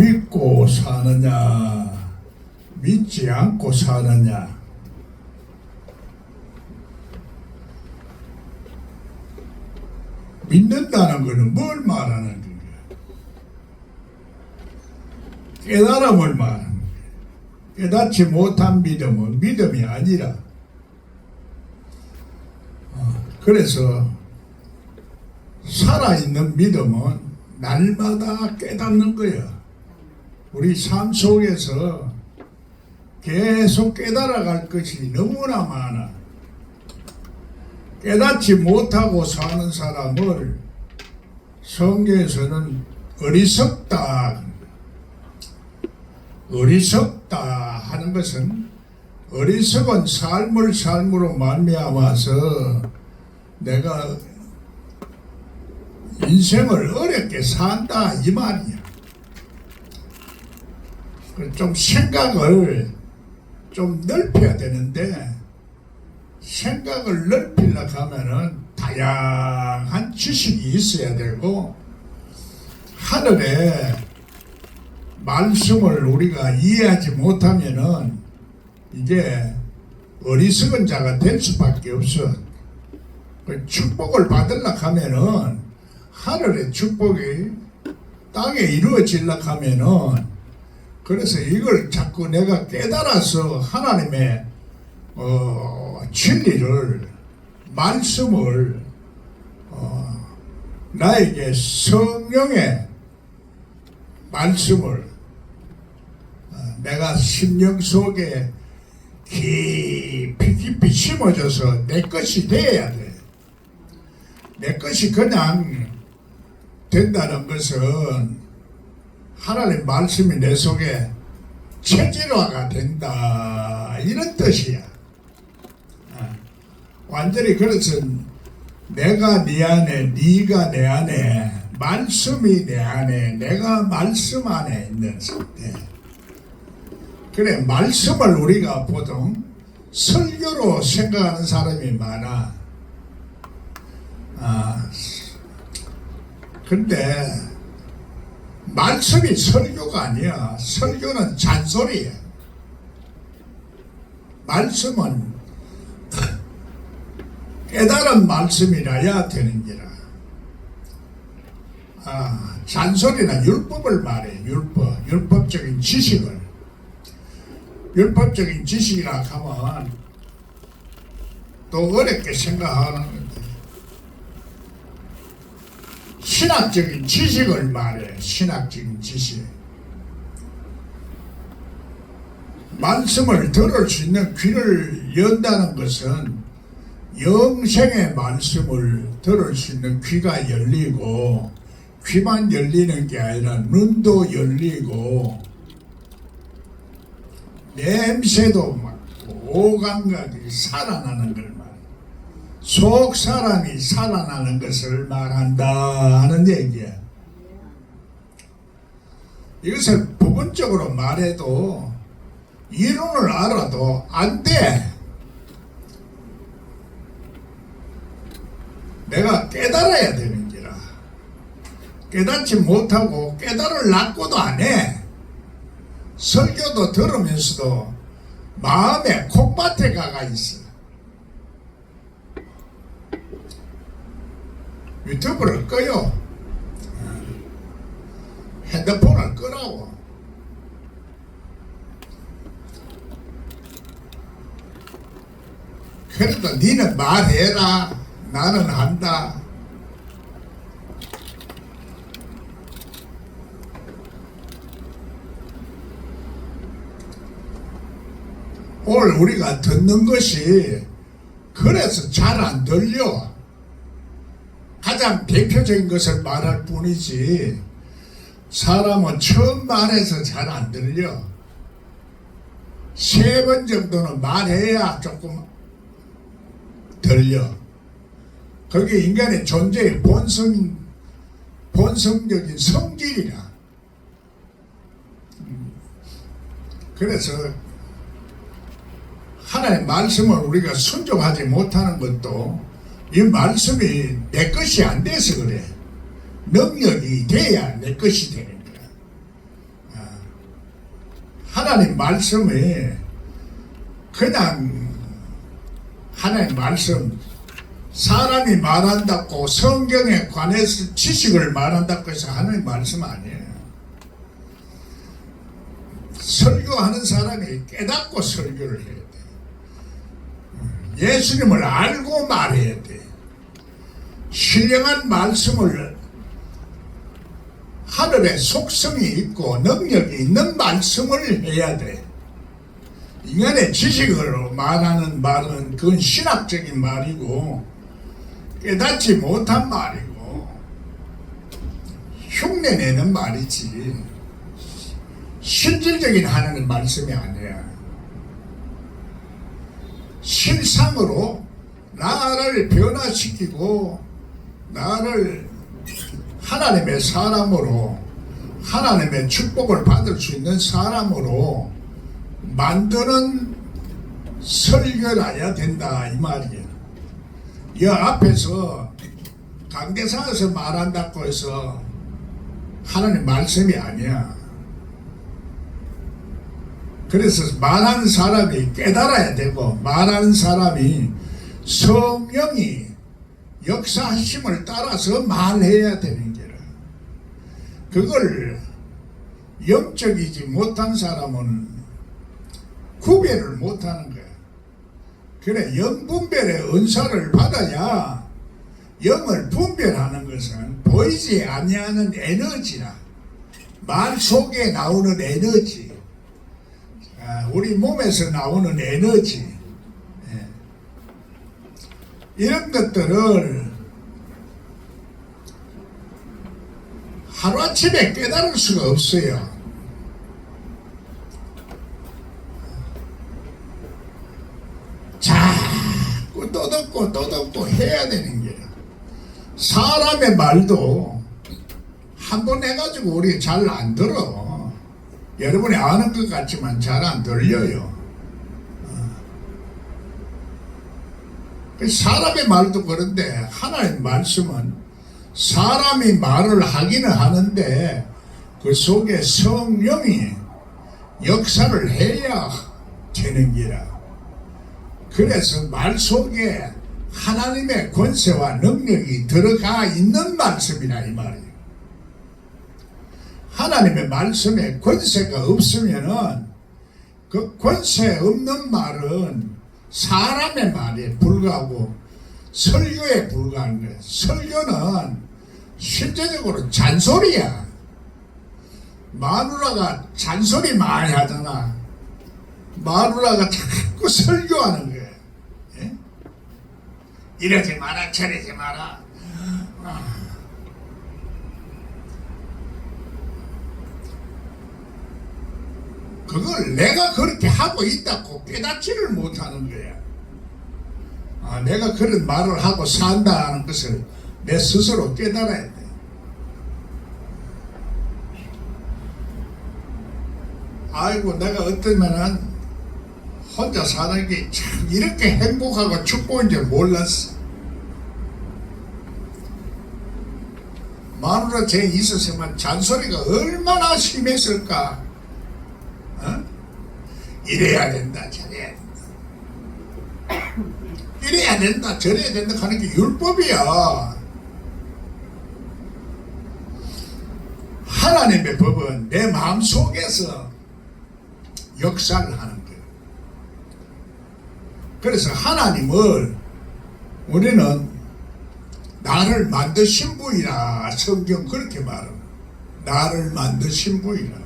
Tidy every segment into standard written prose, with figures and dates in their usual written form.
믿고 사느냐, 믿지 않고 사느냐. 믿는다는 것은 뭘 말하는 거야? 깨달음을 말하는 거야. 깨닫지 못한 믿음은 믿음이 아니라. 그래서 살아있는 믿음은 날마다 깨닫는 거야. 우리 삶 속에서 계속 깨달아갈 것이 너무나 많아. 깨닫지 못하고 사는 사람을 성경에서는 어리석다 하는 것은 어리석은 삶으로 말미암아서 내가 인생을 어렵게 산다 이 말이야. 좀 생각을 좀 넓혀야 되는데 생각을 넓히려고 하면은 다양한 지식이 있어야 되고 하늘의 말씀을 우리가 이해하지 못하면은 이게 어리석은 자가 될 수밖에 없어. 축복을 받으려고 하면은 하늘의 축복이 땅에 이루어지려고 하면은 그래서 이걸 자꾸 내가 깨달아서 하나님의 진리를 말씀을 나에게 성령의 말씀을 내가 심령 속에 깊이 심어져서 내 것이 돼야 돼. 내 것이 그냥 된다는 것은 하나님 말씀이 내 속에 체질화가 된다 이런 뜻이야. 완전히 그래서 내가 네 안에, 네가 내 안에, 말씀이 내 안에, 내가 말씀 안에 있는 상태. 그래, 말씀을 우리가 보통 설교로 생각하는 사람이 많아. 근데 말씀이 설교가 아니야. 설교는 잔소리야. 말씀은 깨달은 말씀이라야 되는지라. 잔소리는 율법을 말해. 율법적인 지식을. 율법적인 지식이라 하면 또 어렵게 생각하는 건데 신학적인 지식을 말해. 신학적인 지식. 말씀을 들을 수 있는 귀를 연다는 것은 영생의 말씀을 들을 수 있는 귀가 열리고 귀만 열리는 게 아니라 눈도 열리고 냄새도 맡고 오감각이 살아나는 걸 말해. 속 사람이 살아나는 것을 말한다 하는 얘기야. 이것을 부분적으로 말해도 이론을 알아도 안 돼. 내가 깨달아야 되는지라. 깨닫지 못하고 깨달으려고도 안 해. 설교도 들으면서도 마음에 콩밭에 가가 있어. 유튜브를 꺼요. 핸드폰을 끄라고. 그래도 니는 말해라. 나는 한다. 오늘 우리가 듣는 것이 그래서 잘 안 들려. 가장 대표적인 것을 말할 뿐이지 사람은 처음 말해서 잘 안 들려. 3번 정도는 말해야 조금 들려. 그게 인간의 존재의 본성적인 성질이라. 그래서 하나님의 말씀을 우리가 순종하지 못하는 것도 이 말씀이 내 것이 안 돼서 그래. 능력이 돼야 내 것이 되는 거야. 하나님 말씀이 그냥 하나님 말씀 사람이 말한다고 성경에 관해서 지식을 말한다고 해서 하나님 말씀 아니에요. 설교하는 사람이 깨닫고 설교를 해야 돼. 예수님을 알고 말해야 돼. 신령한 말씀을 하늘에 속성이 있고 능력이 있는 말씀을 해야 돼. 인간의 지식으로 말하는 말은 그건 신학적인 말이고 깨닫지 못한 말이고 흉내내는 말이지 실질적인 하나님 말씀이 아니야. 실상으로 나를 변화시키고 나를 하나님의 사람으로 하나님의 축복을 받을 수 있는 사람으로 만드는 설교라야 된다 이 말이에요. 이 앞에서 강대상에서 말한다고 해서 하나님 말씀이 아니야. 그래서 말하는 사람이 깨달아야 되고 말하는 사람이 성령이 역사하심을 따라서 말해야 되는 게라. 그걸 영적이지 못한 사람은 구별을 못하는 거야. 그래 영분별의 은사를 받아야 영을 분별하는 것은 보이지 아니하는 에너지라 말 속에 나오는 에너지, 우리 몸에서 나오는 에너지, 이런 것들을 하루아침에 깨달을 수가 없어요. 자꾸 떠듣고 해야 되는 게 사람의 말도 한 번 해가지고 우리가 잘 안 들어. 여러분이 아는 것 같지만 잘 안 들려요. 사람의 말도 그런데 하나님 말씀은 사람이 말을 하기는 하는데 그 속에 성령이 역사를 해야 되는 기라. 그래서 말 속에 하나님의 권세와 능력이 들어가 있는 말씀이라 이 말이에요. 하나님의 말씀에 권세가 없으면은 그 권세 없는 말은 사람의 말에 불과하고 설교에 불과한 거예요. 설교는 실제적으로 잔소리야. 마누라가 잔소리 많이 하잖아. 마누라가 자꾸 설교하는 거예요. 예? 이러지 마라 저러지 마라. 그걸 내가 그렇게 하고 있다고 깨닫지를 못하는 거야. 내가 그런 말을 하고 산다는 것을 내 스스로 깨달아야 돼. 아이고 내가 어쩌면은 혼자 사는 게 참 이렇게 행복하고 축복인 줄 몰랐어. 마누라 제 있었으면 잔소리가 얼마나 심했을까. 이래야 된다 저래야 된다 이래야 된다 저래야 된다 하는 게 율법이야. 하나님의 법은 내 마음속에서 역사를 하는 거예요. 그래서 하나님을 우리는 나를 만드신 분이라 성경 그렇게 말합니다. 나를 만드신 분이라.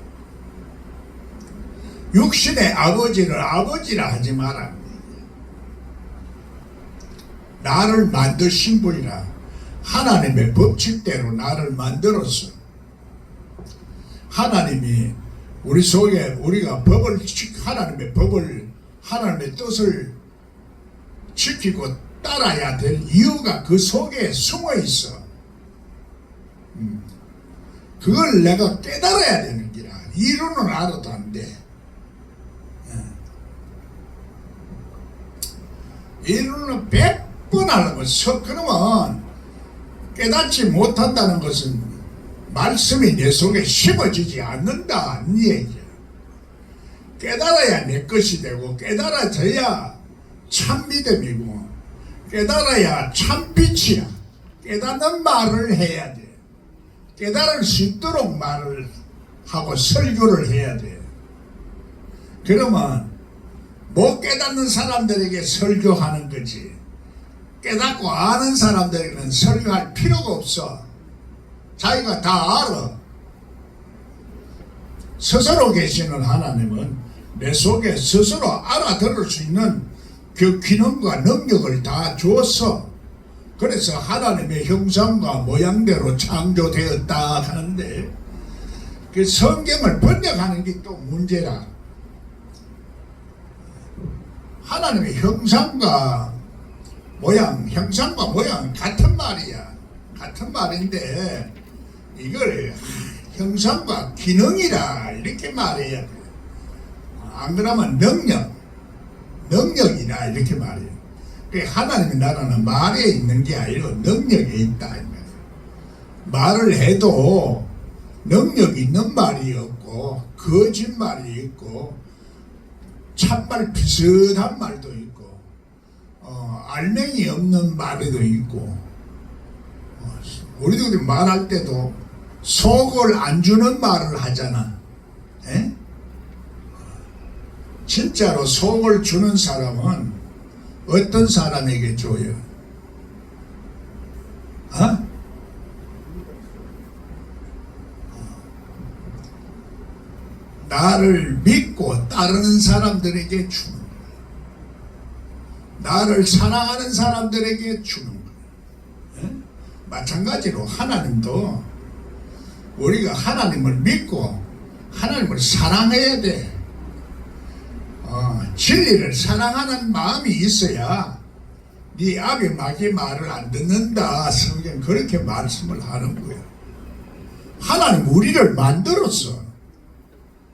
육신의 아버지를 아버지라 하지 마라. 나를 만드신 분이라. 하나님의 법칙대로 나를 만들었어. 하나님이 우리 속에 우리가 하나님의 법을 하나님의 뜻을 지키고 따라야 될 이유가 그 속에 숨어 있어. 그걸 내가 깨달아야 되는 기라. 이론은 알아도 안 돼. 이론은 100번 하려고 그러면 깨닫지 못한다는 것은 말씀이 내 속에 심어지지 않는다 이 얘기야. 깨달아야 내 것이 되고 깨달아져야 참 믿음이고 깨달아야 참 빛이야. 깨닫는 말을 해야 돼. 깨달을 수 있도록 말을 하고 설교를 해야 돼. 그러면 못 깨닫는 사람들에게 설교하는 거지. 깨닫고 아는 사람들에게는 설교할 필요가 없어. 자기가 다 알아. 스스로 계시는 하나님은 내 속에 스스로 알아들을 수 있는 그 기능과 능력을 다 주었어. 그래서 하나님의 형상과 모양대로 창조되었다 하는데 그 성경을 번역하는 게 또 문제라. 하나님의 형상과 모양 같은 말이야. 같은 말인데 이걸 형상과 기능이라 이렇게 말해야 돼. 안 그러면 능력이라 이렇게 말해요. 하나님의 나라는 말에 있는 게 아니라 능력에 있다. 말을 해도 능력 있는 말이 없고 거짓말이 있고 참말 비슷한 말도 있고 알맹이 없는 말도 있고 우리들이 말할 때도 속을 안 주는 말을 하잖아. 에? 진짜로 속을 주는 사람은 어떤 사람에게 줘요? 나를 믿고 따르는 사람들에게 주는 거야. 나를 사랑하는 사람들에게 주는 거야. 마찬가지로 하나님도 우리가 하나님을 믿고 하나님을 사랑해야 돼. 진리를 사랑하는 마음이 있어야 네 아비 마귀 말을 안 듣는다. 성경 그렇게 말씀을 하는 거야. 하나님 우리를 만들었어.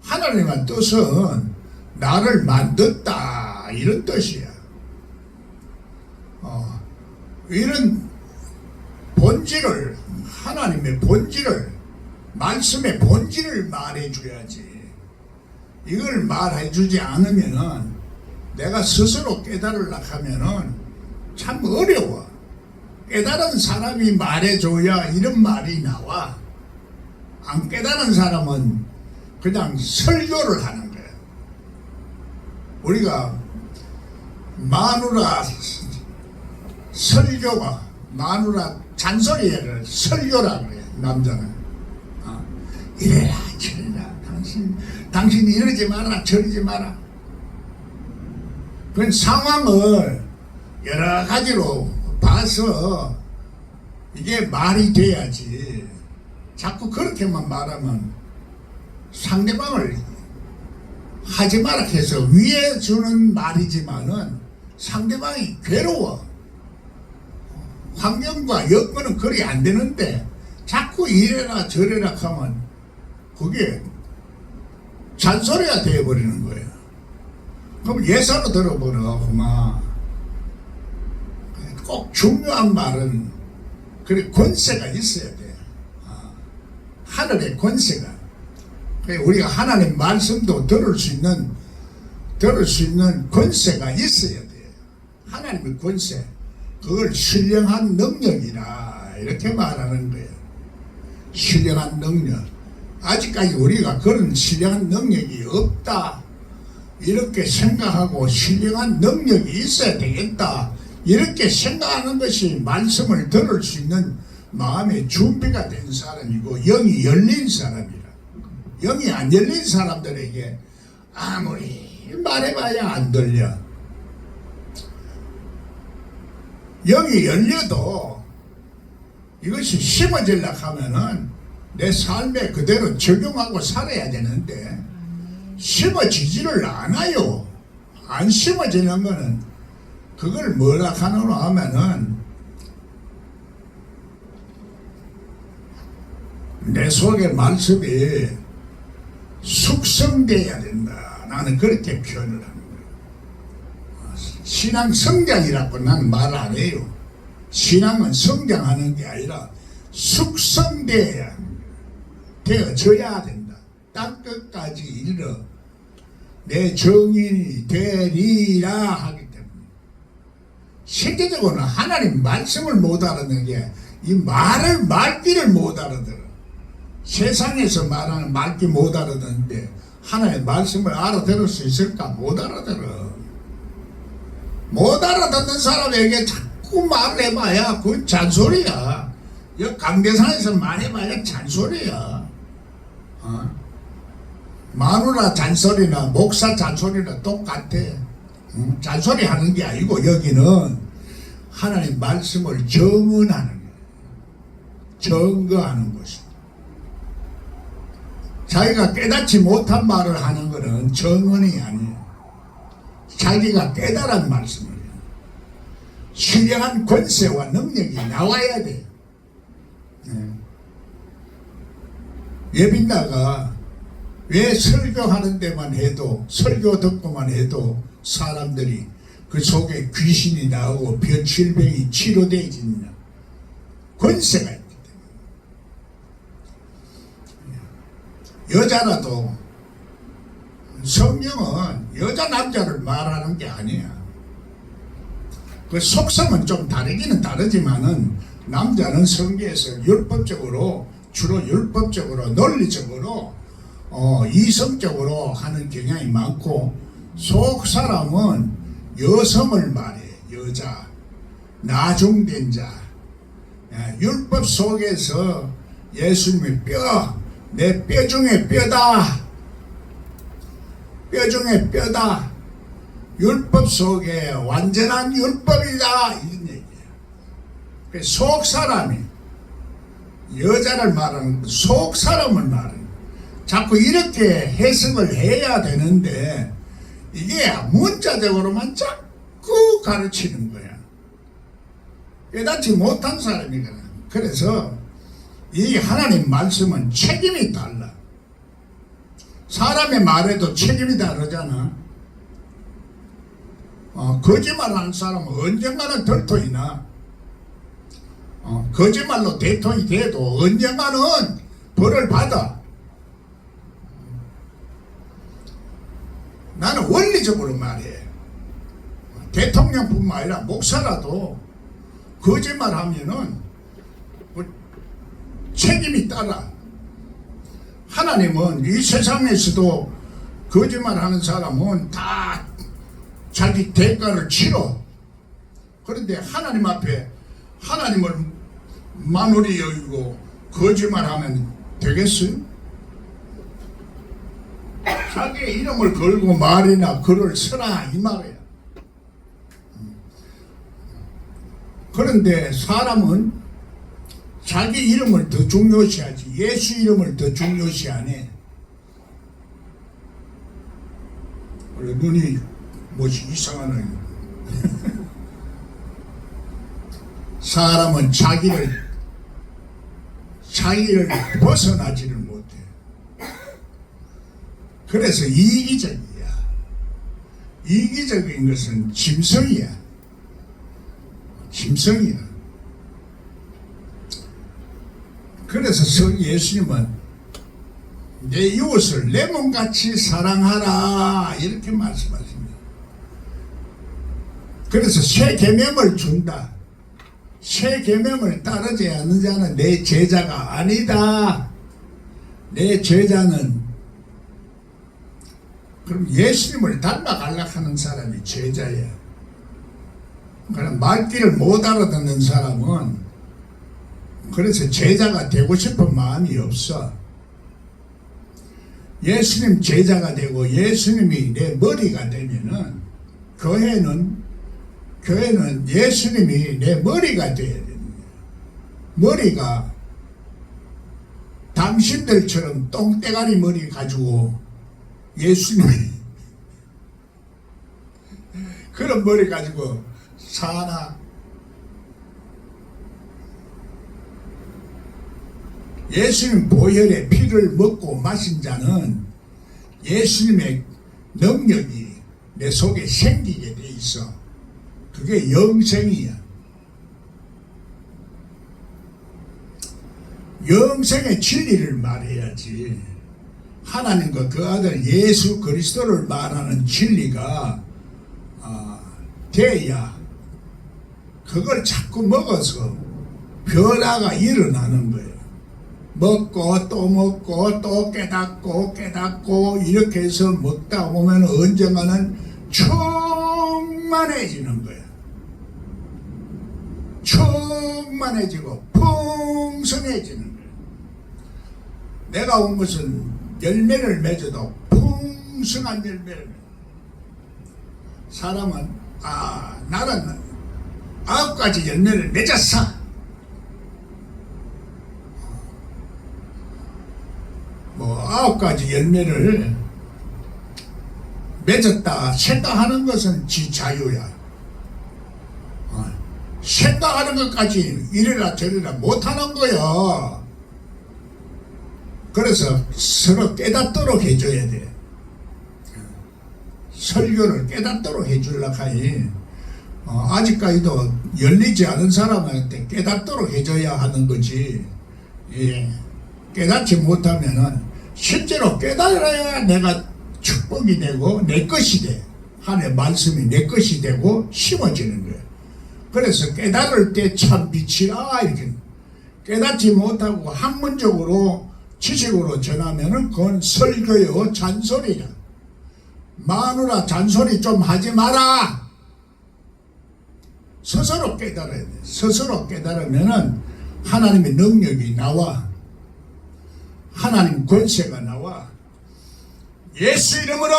하나님의 뜻은 나를 만들었다 이런 뜻이야. 이런 본질을 하나님의 본질을 말씀의 본질을 말해줘야지. 이걸 말해주지 않으면은 내가 스스로 깨달으려고 하면은 참 어려워. 깨달은 사람이 말해줘야 이런 말이 나와. 안 깨달은 사람은 그냥 설교를 하는 거야. 우리가 마누라 설교가 마누라 잔소리를 설교라 그래. 남자는 이래라 저래라 당신이 이러지 마라 저러지 마라. 그 상황을 여러 가지로 봐서 이게 말이 돼야지. 자꾸 그렇게만 말하면 상대방을 하지 마라 해서 위에 주는 말이지만은 상대방이 괴로워. 환경과 여건은 그리 안 되는데 자꾸 이래라 저래라 하면 그게 잔소리가 되어버리는 거예요. 그럼 예사로 들어보라. 꼭 중요한 말은 그래 권세가 있어야 돼. 하늘의 권세가. 우리가 하나님 말씀도 들을 수 있는 권세가 있어야 돼. 하나님의 권세. 그걸 신령한 능력이라 이렇게 말하는 거예요. 신령한 능력. 아직까지 우리가 그런 신령한 능력이 없다 이렇게 생각하고 신령한 능력이 있어야 되겠다 이렇게 생각하는 것이 말씀을 들을 수 있는 마음의 준비가 된 사람이고 영이 열린 사람이라. 영이 안 열린 사람들에게 아무리 말해봐야 안 들려. 영이 열려도 이것이 심어지려고 하면은 내 삶에 그대로 적용하고 살아야 되는데 심어지지를 않아요. 안 심어지는 거는 그걸 뭐라 하노 하면은 내 속에 말씀이 숙성돼야 된다. 나는 그렇게 표현을 하는 거예요. 신앙 성장이라고 나는 말 안 해요. 신앙은 성장하는 게 아니라 숙성돼야 되어져야 된다. 땅끝까지 이르러 내 정인이 되리라 하기 때문에 실제적으로는 하나님 말씀을 못 알아듣는 게 이 말을 말귀를 못 알아들어. 세상에서 말하는 말귀 못 알아듣는데 하나님의 말씀을 알아들을 수 있을까? 못 알아들어. 못 알아듣는 사람에게 자꾸 말을 해봐야 그건 잔소리야. 여 강대상에서 말해봐야 잔소리야. 마누라 잔소리나 목사 잔소리나 똑같아. 잔소리 하는 게 아니고 여기는 하나님 말씀을 정언하는 거야. 증거하는 것이다. 자기가 깨닫지 못한 말을 하는 것은 정언이 아니에요. 자기가 깨달은 말씀을 신령한 권세와 능력이 나와야 돼요. 예빈나가 왜 설교하는 데만 해도 설교 듣고만 해도 사람들이 그 속에 귀신이 나오고 병질병이 치료되어지느냐? 권세가 있기 때문에. 여자라도 성경은 여자 남자를 말하는 게 아니야. 그 속성은 좀 다르기는 다르지만은 남자는 성경에서 율법적으로 주로 율법적으로 논리적으로 이성적으로 하는 경향이 많고 속 사람은 여성을 말해. 여자 나중된 자 율법 속에서 예수님의 내 뼈 중에 뼈다. 뼈 중에 뼈다. 율법 속에 완전한 율법이다. 이런 얘기예요. 속 사람이 여자를 말하는 속 사람을 말하는 자꾸 이렇게 해석을 해야 되는데 이게 문자적으로만 자꾸 가르치는 거야. 깨닫지 못한 사람이거든. 그래서 이 하나님 말씀은 책임이 달라. 사람의 말에도 책임이 다르잖아. 거짓말하는 사람은 언젠가는 덜토이나 거짓말로 대통이 돼도 언젠가는 벌을 받아. 나는 원리적으로 말해. 대통령뿐만 아니라 목사라도 거짓말하면은 책임이 따라. 하나님은 이 세상에서도 거짓말하는 사람은 다 자기 대가를 치러. 그런데 하나님 앞에 하나님을 만홀히 여기고 거짓말하면 되겠어요? 자기의 이름을 걸고 말이나 글을 쓰라 이 말이야. 그런데 사람은 자기 이름을 더 중요시하지 예수 이름을 더 중요시하네. 원래 눈이 뭐지 이상하네. 사람은 자기를 벗어나지를 못해. 그래서 이기적이야. 이기적인 것은 짐승이야. 짐승이야. 그래서 예수님은 내 이웃을 내 몸같이 사랑하라 이렇게 말씀하십니다. 그래서 새 계명을 준다. 새 계명을 따르지 않는 자는 내 제자가 아니다. 내 제자는 그럼 예수님을 닮아가려고 하는 사람이 제자야. 그럼 말귀를 못 알아듣는 사람은 그래서 제자가 되고 싶은 마음이 없어. 예수님 제자가 되고 예수님이 내 머리가 되면은 교회는 예수님이 내 머리가 돼야 됩니다. 머리가 당신들처럼 똥대가리 머리 가지고 예수님이 그런 머리 가지고 사나. 예수님 보혈의 피를 먹고 마신 자는 예수님의 능력이 내 속에 생기게 돼 있어. 그게 영생이야. 영생의 진리를 말해야지. 하나님과 그 아들 예수 그리스도를 말하는 진리가 돼야 그걸 자꾸 먹어서 변화가 일어나는 거예요. 먹고 또 먹고 또 깨닫고 이렇게 해서 먹다 보면 언젠가는 충만해지는 거예요. 충만해지고 풍성해지는 거예요. 내가 온 것은 열매를 맺어도 풍성한 열매를 맺어요. 사람은 나는 9가지 열매를 맺었어. 뭐 9가지 열매를 맺었다 생각하는 것은 지 자유야. 생각하는 것까지 이래라 저래라 못하는 거야. 그래서 서로 깨닫도록 해줘야 돼. 설교를 깨닫도록 해주려고 하니 아직까지도 열리지 않은 사람한테 깨닫도록 해줘야 하는 거지. 깨닫지 못하면은 실제로 깨달아야 내가 축복이 되고 내 것이 돼. 하나님의 말씀이 내 것이 되고 심어지는 거예요. 그래서 깨달을 때 참 빛이라 이렇게 깨닫지 못하고 학문적으로 지식으로 전하면은 그건 설교요 잔소리야. 마누라 잔소리 좀 하지 마라. 스스로 깨달아야 돼. 스스로 깨달으면은 하나님의 능력이 나와. 하나님 권세가 나와. 예수 이름으로.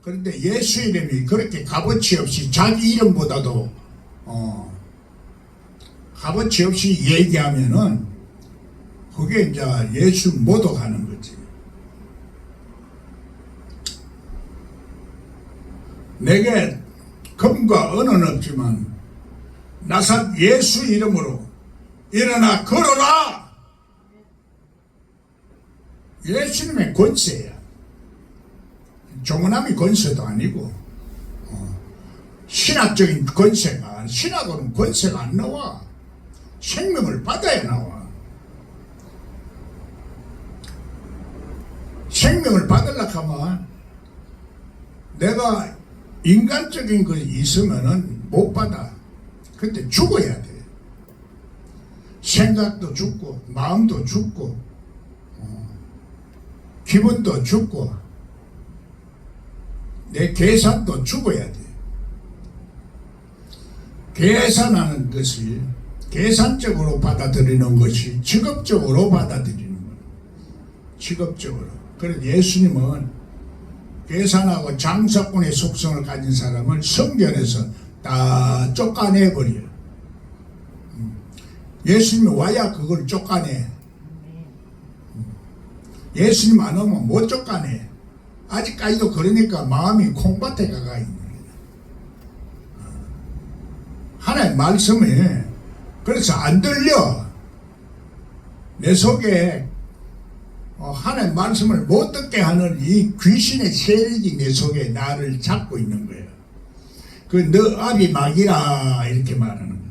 그런데 예수 이름이 그렇게 값어치 없이 자기 이름보다도 값어치 없이 얘기하면은 그게 이제 예수 모독하는 거지. 내게 금과 은은 없지만 나사 예수 이름으로 일어나 걸어라. 예수님의 권세야. 종은함이 권세도 아니고 신학적인 권세가 신학으로는 권세가 안 나와. 생명을 받아야 나와. 생명을 받으려고 하면 내가 인간적인 것이 있으면은 못 받아. 그때 죽어야 돼. 생각도 죽고 마음도 죽고 기분도 죽고 내 계산도 죽어야 돼. 계산하는 것이 계산적으로 받아들이는 것이 직업적으로 받아들이는 거예요. 직업적으로. 그래서 예수님은 계산하고 장사꾼의 속성을 가진 사람을 성전에서 다 쫓아내버려요. 예수님이 와야 그걸 쫓아내. 예수님 안 오면 못 쫓아내. 아직까지도 그러니까 마음이 콩밭에 가가 있는 거예요. 하나의 말씀이 그래서 안 들려. 내 속에 하나의 말씀을 못 듣게 하는 이 귀신의 세력이 내 속에 나를 잡고 있는 거예요. 그 너 앞이 막이라 이렇게 말하는 거예요.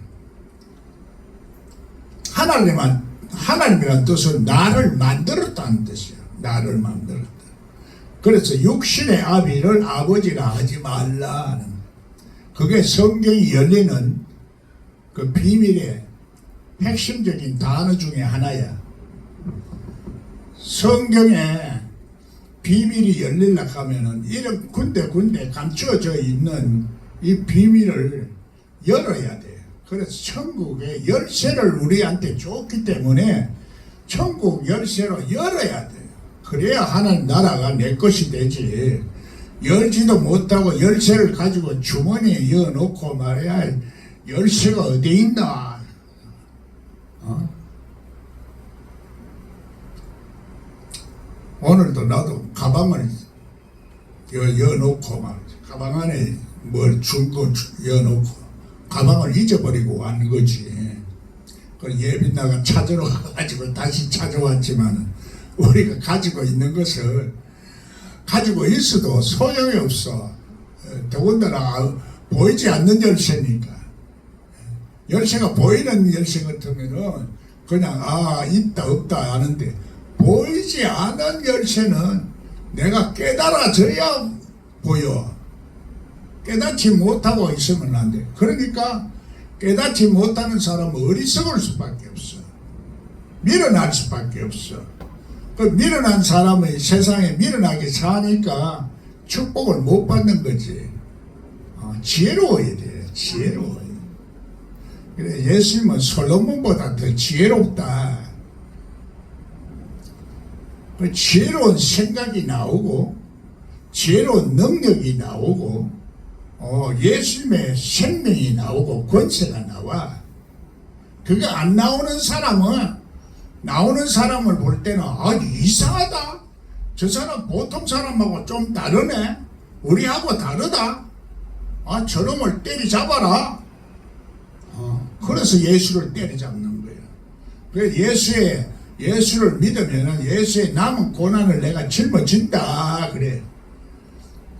하나님이란 뜻은 나를 만들었다는 뜻이에요. 나를 만들었다. 그래서 육신의 아비를 아버지라 하지 말라는 그게 성경이 열리는 그 비밀의 핵심적인 단어 중에 하나야. 성경에 비밀이 열리려고 하면은 이런 군데 감추어져 있는 이 비밀을 열어야 돼. 그래서 천국의 열쇠를 우리한테 줬기 때문에 천국 열쇠로 열어야 돼. 그래야 하나님 나라가 내 것이 되지. 열지도 못하고 열쇠를 가지고 주머니에 넣어놓고 말이야. 열쇠가 어디 있나? 오늘도 나도 가방을 넣어놓고 막 가방 안에 뭘 준 거 넣어놓고 가방을 잊어버리고 왔는 거지. 그 예빈나가 찾으러 가가지고 다시 찾아왔지만 우리가 가지고 있는 것을 가지고 있어도 소용이 없어. 더군다나 보이지 않는 열쇠니까. 열쇠가 보이는 열쇠 같으면은 그냥 있다 없다 하는데 보이지 않은 열쇠는 내가 깨달아져야 보여. 깨닫지 못하고 있으면 안 돼. 그러니까 깨닫지 못하는 사람은 어리석을 수밖에 없어. 미련할 수밖에 없어. 그 미련한 사람은 세상에 미련하게 사니까 축복을 못 받는 거지. 지혜로워야 돼. 지혜로워야 돼. 그래, 예수님은 솔로몬보다 더 지혜롭다. 그 지혜로운 생각이 나오고 지혜로운 능력이 나오고 예수님의 생명이 나오고 권세가 나와. 그게 안 나오는 사람을 볼 때는 이상하다. 저 사람 보통 사람하고 좀 다르네. 우리하고 다르다. 저놈을 때리잡아라. 그래서 예수를 때리잡는 거예요. 그래서 예수를 믿으면 예수의 남은 고난을 내가 짊어진다. 그래.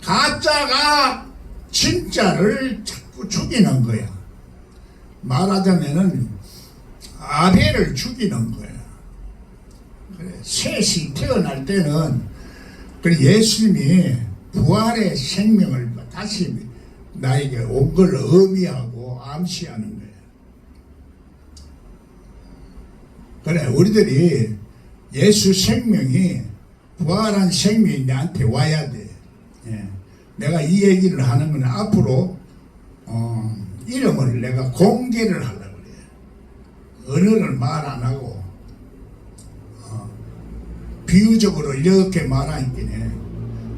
가짜가 진짜를 자꾸 죽이는 거야. 말하자면은 아벨을 죽이는 거야. 그래. 셋이 태어날 때는 예수님이 부활의 생명을 다시 나에게 온 걸 의미하고 암시하는 거야. 그래, 우리들이 예수 생명이 부활한 생명이 나한테 와야 돼. 예. 내가 이 얘기를 하는 건 앞으로 이름을 내가 공개를 하려고 그래. 언어를 말 안 하고 비유적으로 이렇게 말하니까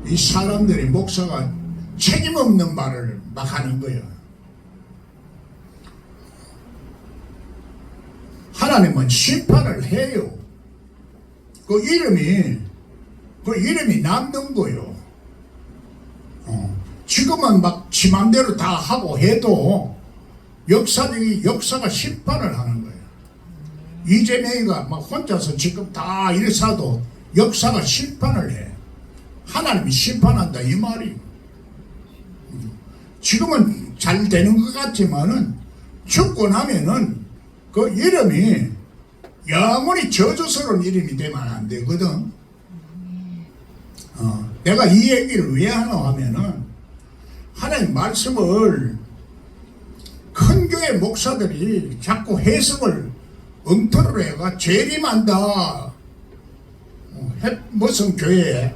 이 사람들이 목사가 책임 없는 말을 막 하는 거야. 하나님은 심판을 해요. 그 이름이 남는 거요. 지금은 막 지 맘대로 다 하고 해도 역사가 심판을 하는 거예요. 이재명이가 막 혼자서 지금 다 일사도 역사가 심판을 해. 하나님이 심판한다 이 말이. 지금은 잘 되는 것 같지만은 죽고 나면은 그 이름이 영원히 저주스러운 이름이 되면 안 되거든. 내가 이 얘기를 왜 하나 하면은 하나님 말씀을 큰 교회 목사들이 자꾸 해석을 엉터리로 해가 재림한다. 무슨 교회에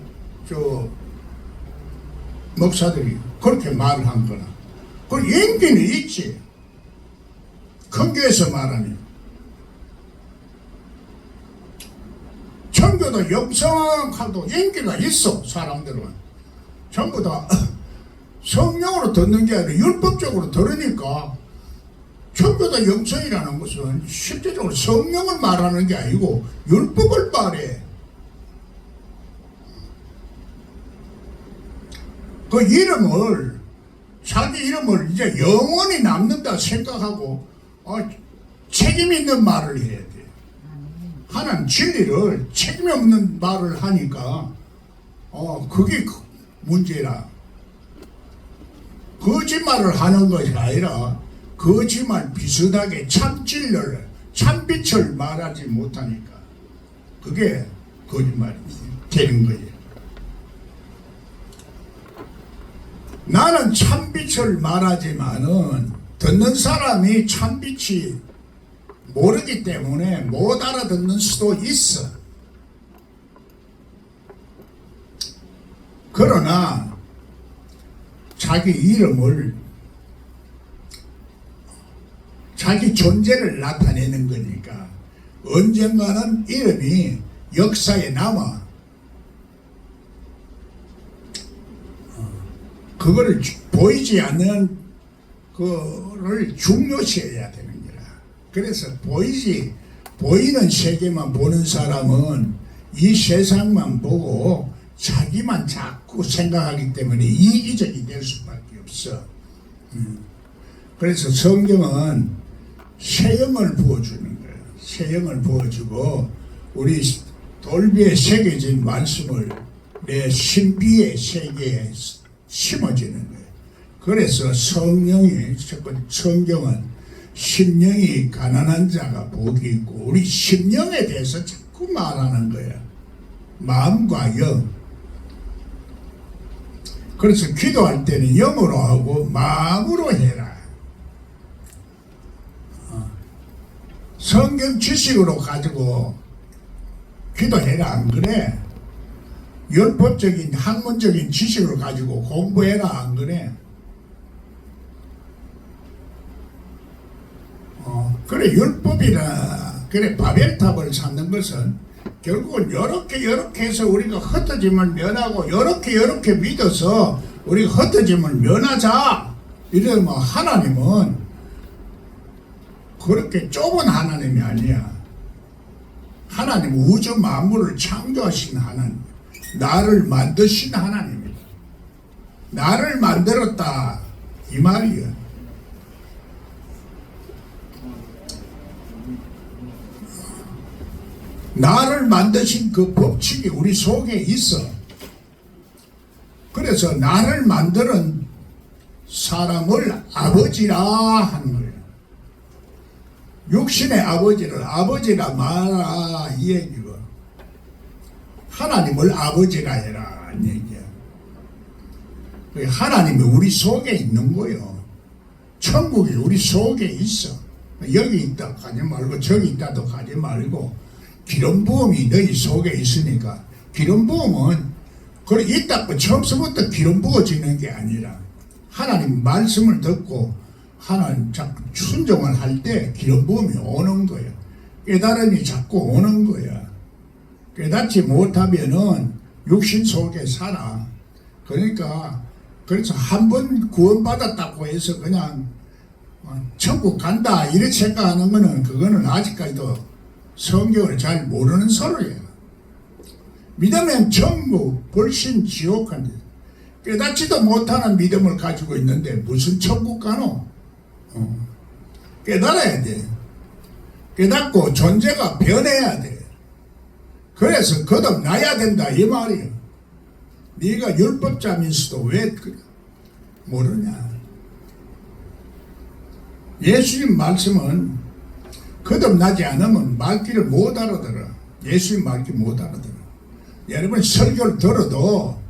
목사들이 그렇게 말을 한 거나. 그 연기는 있지. 큰 교회에서 말하면. 전부 다 영성하도 연기가 있어. 사람들은 전부 다 성령으로 듣는 게 아니라 율법적으로 들으니까 전부 다 영성이라는 것은 실제적으로 성령을 말하는 게 아니고 율법을 말해. 그 이름을 자기 이름을 이제 영원히 남는다 생각하고 책임 있는 말을 해야 돼. 하나님 진리를 책임 없는 말을 하니까 그게 문제라. 거짓말을 하는 것이 아니라 거짓말 비슷하게 참 진리를 참빛을 말하지 못하니까 그게 거짓말이 되는 거예요. 나는 참빛을 말하지만은 듣는 사람이 참빛이 모르기 때문에 못 알아듣는 수도 있어. 그러나 자기 이름을 자기 존재를 나타내는 거니까 언젠가는 이름이 역사에 남아. 그거를 보이지 않는 그를 중요시해야 되는 거라. 그래서 보이는 세계만 보는 사람은 이 세상만 보고 자기만 자꾸 생각하기 때문에 이기적이 될 수밖에 없어. 그래서 성경은 새 영을 부어주는 거예요. 새 영을 부어주고 우리 돌비에 새겨진 말씀을 내 신비의 세계에 심어지는 거예요. 그래서 성경은 심령이 가난한 자가 복이 있고 우리 심령에 대해서 자꾸 말하는 거예요. 마음과 영. 그래서 기도할 때는 영으로 하고 마음으로 해라. 성경 지식으로 가지고 기도해라 안 그래? 율법적인 학문적인 지식을 가지고 공부해라 안 그래? 그래 율법이라 그래 바벨탑을 쌓는 것은 결국은 요렇게 해서 우리가 흩어짐을 면하고 요렇게 믿어서 우리가 흩어짐을 면하자 이러면 하나님은 그렇게 좁은 하나님이 아니야. 하나님 우주 만물을 창조하신 하나님, 나를 만드신 하나님이다. 나를 만들었다 이 말이야. 나를 만드신 그 법칙이 우리 속에 있어. 그래서 나를 만드는 사람을 아버지라 하는 거예요. 육신의 아버지를 아버지라 말하라 이 얘기고, 하나님을 아버지라 해라 이 얘기야. 하나님이 우리 속에 있는 거예요. 천국이 우리 속에 있어. 여기 있다 가지 말고 저기 있다도 가지 말고 기름 부음이 너희 속에 있으니까. 기름 부음은 그래 있다고 처음부터 기름 부어지는 게 아니라 하나님 말씀을 듣고 하나님 자꾸 순종을 할 때 기름 부음이 오는 거야. 깨달음이 자꾸 오는 거야. 깨닫지 못하면은 육신 속에 살아. 그러니까 그래서 한 번 구원받았다고 해서 그냥 천국 간다 이렇게 생각하는 거는 그거는 아직까지도 성경을 잘 모르는 소리예요. 믿으면 천국, 벌신 지옥 간다. 깨닫지도 못하는 믿음을 가지고 있는데 무슨 천국 가노? 깨달아야 돼. 깨닫고 존재가 변해야 돼. 그래서 거듭나야 된다 이 말이에요. 네가 율법자면서도 왜 모르냐? 예수님 말씀은 거듭나지 않으면 말귀를 못 알아들어. 예수님 말귀 못 알아들어. 여러분 설교를 들어도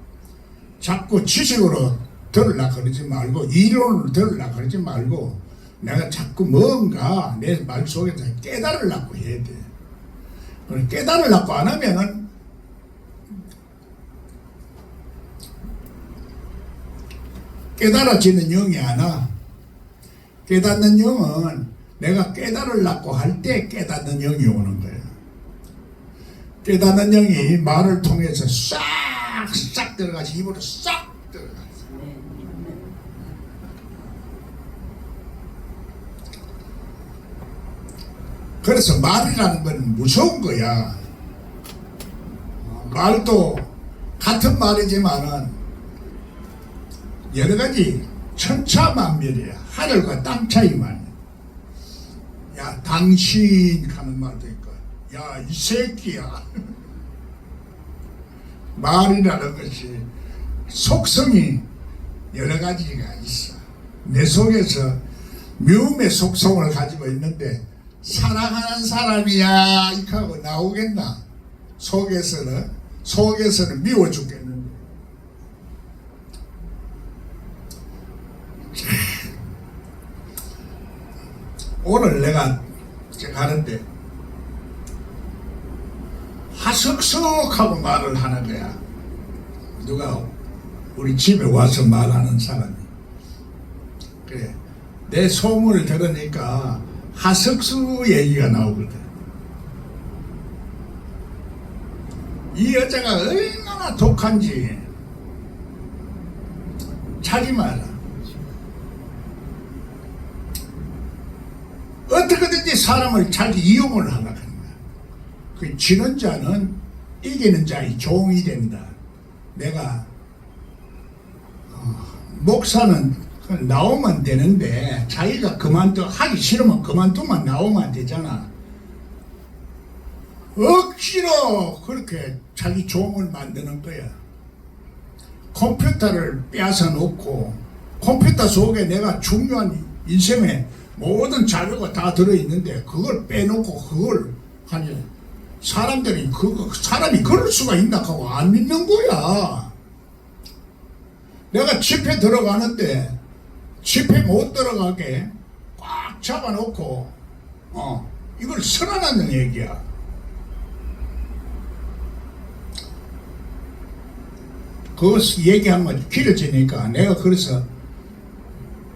자꾸 지식으로 들으려고 그러지 말고 이론으로 들으려고 그러지 말고 내가 자꾸 뭔가 내 말 속에서 깨달으려고 해야 돼. 깨달으려고 안 하면은 깨달아지는 영이 안 와. 깨닫는 영은 내가 깨달으려고 할 때 깨닫는 영이 오는 거야. 깨닫는 영이 말을 통해서 싹 들어가서 입으로 싹 들어가서. 그래서 말이라는 건 무서운 거야. 말도 같은 말이지만은 여러 가지 천차만별이야. 하늘과 땅 차이만. 야 당신 하는 말도 있고 야 이 새끼야. 말이라는 것이 속성이 여러 가지가 있어. 내 속에서 미움의 속성을 가지고 있는데 사랑하는 사람이야 이렇게 하고 나오겠나? 속에서는 미워 죽겠는데. 오늘 내가 가는데 하석석하고 말을 하는 거야. 누가 우리 집에 와서 말하는 사람이. 그래. 내 소문을 들으니까 하석수 얘기가 나오거든. 이 여자가 얼마나 독한지 자기 마라. 어떻게든지 사람을 잘 이용을 하려고 하는 거야. 그 지는 자는 이기는 자의 종이 된다. 내가 목사는 나오면 되는데 자기가 하기 싫으면 그만두면 나오면 안 되잖아. 억지로 그렇게 자기 종을 만드는 거야. 컴퓨터를 빼앗아 놓고 컴퓨터 속에 내가 중요한 인생의 모든 자료가 다 들어있는데 그걸 빼놓고 그걸 하니 사람들이 사람이 그럴 수가 있나 하고 안 믿는 거야. 내가 집회 들어가는데 집회 못 들어가게 꽉 잡아놓고 이걸 설하는 얘기야. 그거 얘기하면 길어지니까 내가 그래서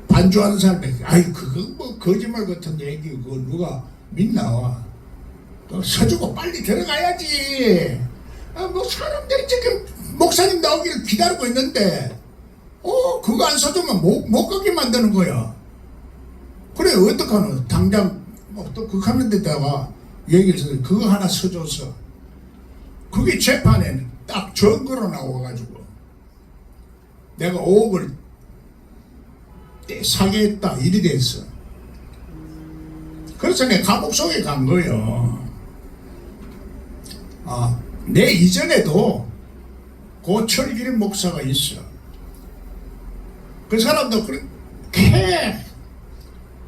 반주하는 사람들이 그거 뭐 거짓말 같은 얘기 그거 누가 믿나. 서주고 빨리 들어가야지. 뭐 사람들이 지금 목사님 나오기를 기다리고 있는데 그거 안 서주면 못 가게 만드는 거야. 그래 어떡하노. 당장 또 극하는 데다가 얘기를 해서 그거 하나 서줘서 그게 재판에 딱 증거로 나와가지고 내가 5억을 사기했다 일이 됐어. 그래서 내가 감옥 속에 간 거예요. 내 이전에도 고철길 목사가 있어. 그 사람도 그렇게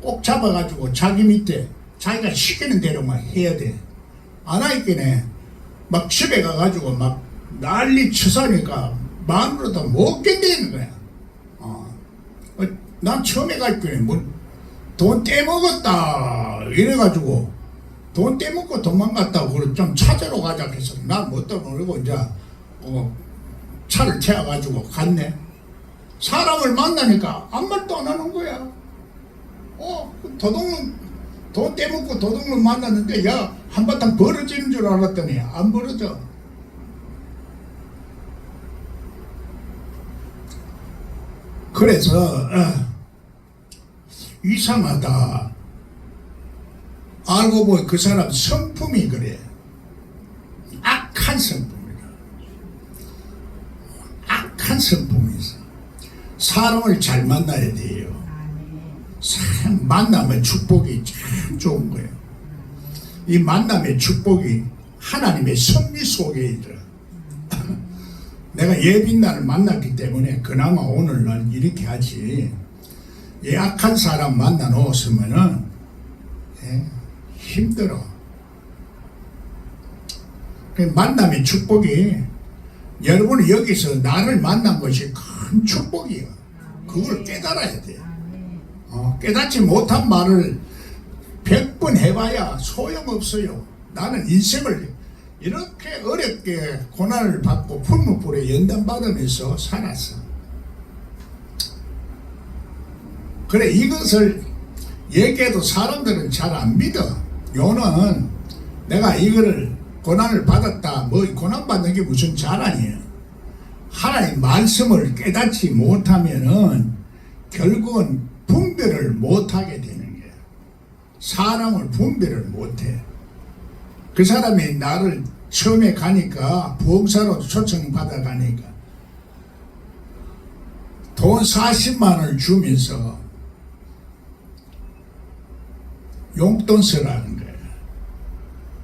꼭 잡아가지고 자기 밑에 자기가 시키는 대로만 해야 돼. 안 하니까 막 집에 가가지고 막 난리 쳐사니까 마음으로도 못 견디는 거야. 난 처음에 갈 거야. 돈 떼먹었다 이래가지고 돈 떼먹고 도망갔다고 그래 좀 찾으러 가자 해서 난 못 떠모르고 이제 차를 태워가지고 갔네. 사람을 만나니까 아무 말도 안 하는 거야. 도둑놈 돈 떼먹고 도둑놈 만났는데 야 한바탕 벌어지는 줄 알았더니 안 벌어져. 그래서 이상하다. 알고 보니 그 사람 성품이 그래. 악한 성품이다. 악한 성품이 있어. 사람을 잘 만나야 돼요. 사람 만나면 축복이 참 좋은 거예요. 이 만남의 축복이 하나님의 섭리 속에 있더라. 내가 예빈날을 만났기 때문에 그나마 오늘날 이렇게 하지. 이 악한 사람 만나 놓았으면은 힘들어. 만남의 축복이 여러분이 여기서 나를 만난 것이 큰 축복이야. 그걸 깨달아야 돼. 깨닫지 못한 말을 100번 해봐야 소용없어요. 나는 인생을 이렇게 어렵게 고난을 받고 풀무불에 연단받으면서 살았어. 그래 이것을 얘기해도 사람들은 잘 안 믿어. 요는 내가 이거를 고난을 받았다 뭐 고난받는 게 무슨 자랑이에요. 하나님 말씀을 깨닫지 못하면은 결국은 분별을 못하게 되는 거야. 사람을 분별을 못해. 그 사람이 나를 처음에 가니까 부흥사로 초청받아 가니까 돈 40만 원을 주면서 용돈 쓰라는 거야.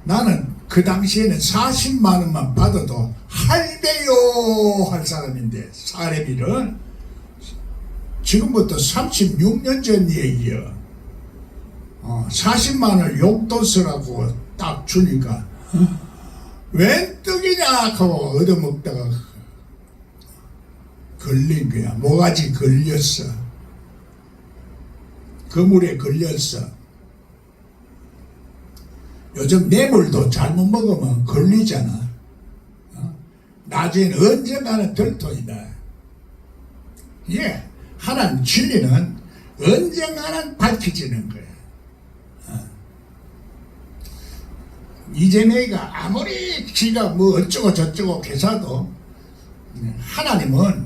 나는 그 당시에는 40만 원만 받아도 할배요 할 사람인데 사례비를 지금부터 36년 전 얘기야. 40만 원을 용돈 쓰라고 딱 주니까 웬 떡이냐 하고 얻어먹다가 걸린 거야. 모가지 걸렸어. 그물에 걸렸어. 요즘 뇌물도 잘못 먹으면 걸리잖아. 나중에는 언젠가는 들통이다. 예, 하나님 진리는 언젠가는 밝혀지는 거야. 이재명이가 아무리 지가 뭐 어쩌고 저쩌고 개사도 하나님은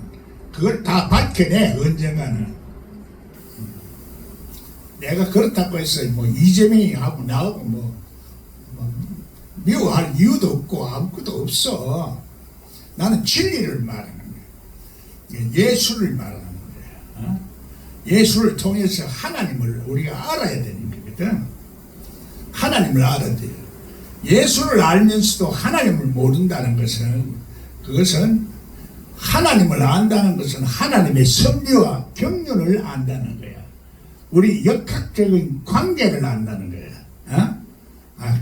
그걸 다 밝혀내. 언젠가는. 내가 그렇다고 해서 뭐 이재명이 하고 나하고 뭐 미워할 이유도 없고 아무것도 없어. 나는 진리를 말하는 거야. 예수를 말하는 거야. 예수를 통해서 하나님을 우리가 알아야 되는 거거든. 하나님을 알아야 돼요. 예수를 알면서도 하나님을 모른다는 것은 그것은 하나님을 안다는 것은 하나님의 섭리와 경륜을 안다는 거야. 우리 역학적인 관계를 안다는 거야.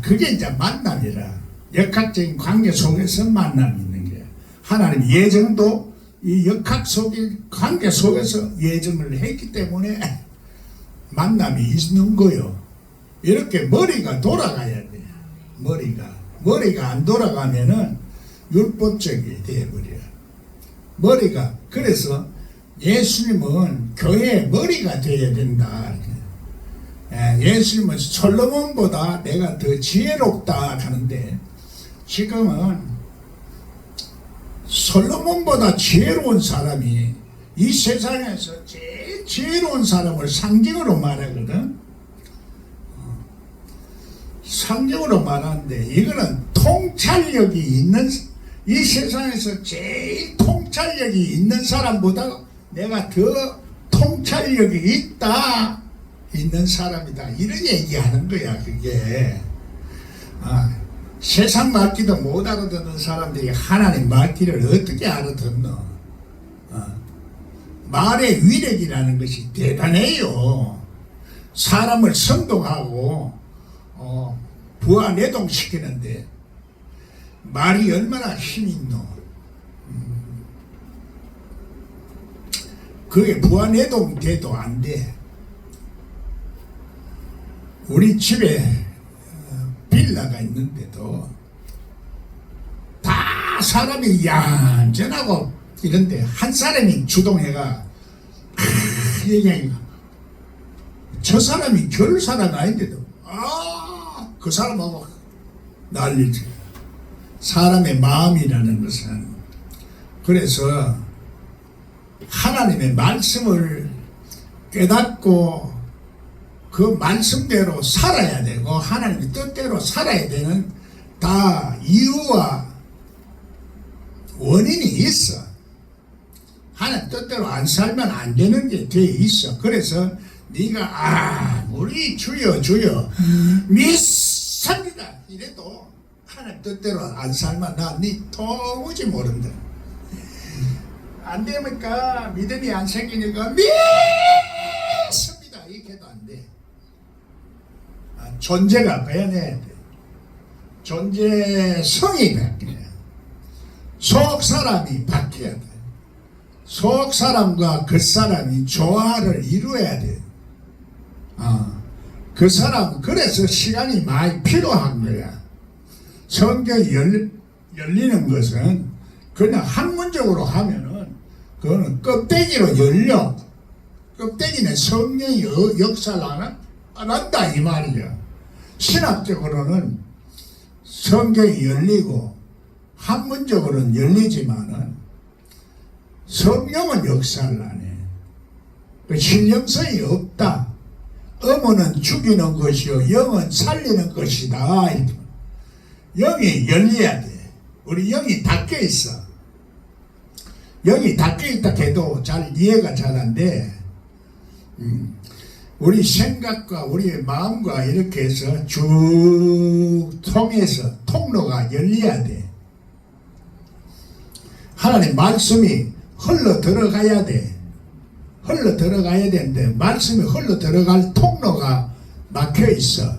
그게 이제 만남이라. 역학적인 관계 속에서 만남이 있는 거예요. 하나님 예정도 이 역학 속의 관계 속에서 예정을 했기 때문에 만남이 있는 거요. 이렇게 머리가 돌아가야 돼요. 머리가 안 돌아가면은 율법적이 되어버려요. 머리가 그래서 예수님은 교회의 머리가 되어야 된다. 예수님은 솔로몬보다 내가 더 지혜롭다 하는데 지금은 솔로몬보다 지혜로운 사람이 이 세상에서 제일 지혜로운 사람을 상징으로 말하거든. 상징으로 말하는데 이거는 통찰력이 있는 이 세상에서 제일 통찰력이 있는 사람보다 내가 더 통찰력이 있는 사람이다. 이런 얘기하는 거야. 그게 세상 말귀도 못 알아듣는 사람들이 하나님 말귀를 어떻게 알아듣노? 말의 위력이라는 것이 대단해요. 사람을 선동하고 부하내동시키는데 말이 얼마나 힘이 있노? 그게 부하내동 돼도 안 돼. 우리 집에 빌라가 있는데도 다 사람이 얌전하고 이런데 한 사람이 주동해가 얘기하니까 저 사람이 결 사람 아닌데도 그 사람하고 난리지. 사람의 마음이라는 것은 그래서 하나님의 말씀을 깨닫고 그 말씀대로 살아야 되고 하나님의 뜻대로 살아야 되는 다 이유와 원인이 있어. 하나님 뜻대로 안 살면 안 되는 게 돼 있어. 그래서 네가 우리 주여 믿습니다 이래도 하나님 뜻대로 안 살면 나 네 도무지 모른다. 안 되니까 믿음이 안 생기니까 믿습니다 이렇게 해도 안 돼. 존재가 변해야 돼. 존재성이 바뀌어야 돼. 속 사람이 바뀌어야 돼. 속 사람과 겉사람이 조화를 이루어야 돼. 그 사람 그래서 시간이 많이 필요한 거야. 성경이 열리는 것은 그냥 학문적으로 하면은 그거는 껍데기로 열려. 껍데기는 성령이 역사를 안 한다 이 말이야. 신학적으로는 성경이 열리고 학문적으로는 열리지만은 성령은 역사를 안 해. 그 신령성이 없다. 음은 죽이는 것이요 영은 살리는 것이다. 영이 열려야 돼. 우리 영이 닫혀 있어. 영이 닫혀 있다 해도 잘 이해가 잘 안 돼. 우리 생각과 우리의 마음과 이렇게 해서 쭉 통해서 통로가 열려야 돼. 하나님 말씀이 흘러 들어가야 돼. 흘러 들어가야 되는데 말씀이 흘러 들어갈 통로가 막혀 있어.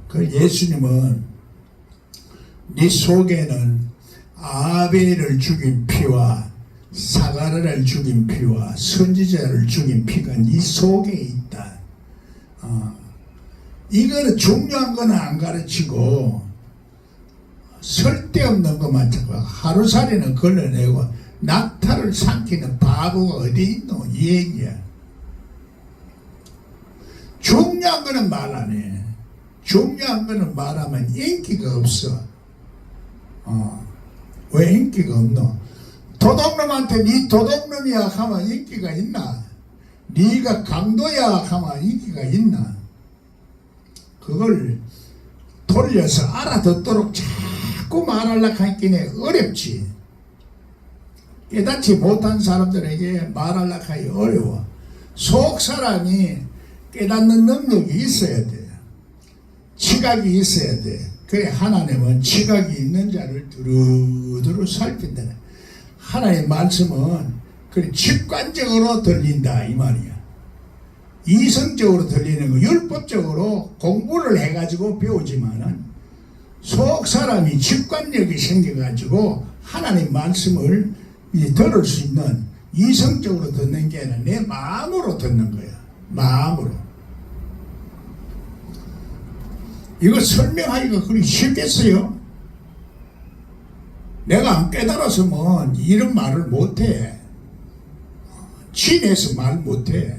그 예수님은 네 속에는 아벨을 죽인 피와 사가랴를 죽인 피와 선지자를 죽인 피가 네 속에 있다. 이거는 중요한 거는 안 가르치고 쓸데없는 것만 자꾸 하루살이는 걸러내고 낙타를 삼키는 바보가 어디 있노 이 얘기야. 중요한 거는 말 안 해. 중요한 거는 말하면 인기가 없어. 왜 인기가 없노? 도둑놈한테 네 도둑놈이야 하면 인기가 있나? 네가 강도야 하면 인기가 있나? 그걸 돌려서 알아듣도록 자꾸 말하려고 하긴 해. 어렵지. 깨닫지 못한 사람들에게 말하려고 하기 어려워. 속 사람이 깨닫는 능력이 있어야 돼. 지각이 있어야 돼. 그래 하나님은 지각이 있는 자를 두루두루 살핀다. 하나님의 말씀은 그래 직관적으로 들린다 이 말이야. 이성적으로 들리는 거 율법적으로 공부를 해가지고 배우지만은 속 사람이 직관력이 생겨가지고 하나님 말씀을 들을 수 있는, 이성적으로 듣는 게 아니라 내 마음으로 듣는 거야. 마음으로. 이거 설명하기가 그리 쉽겠어요? 내가 안 깨달았으면 이런 말을 못해. 친해서 말 못해.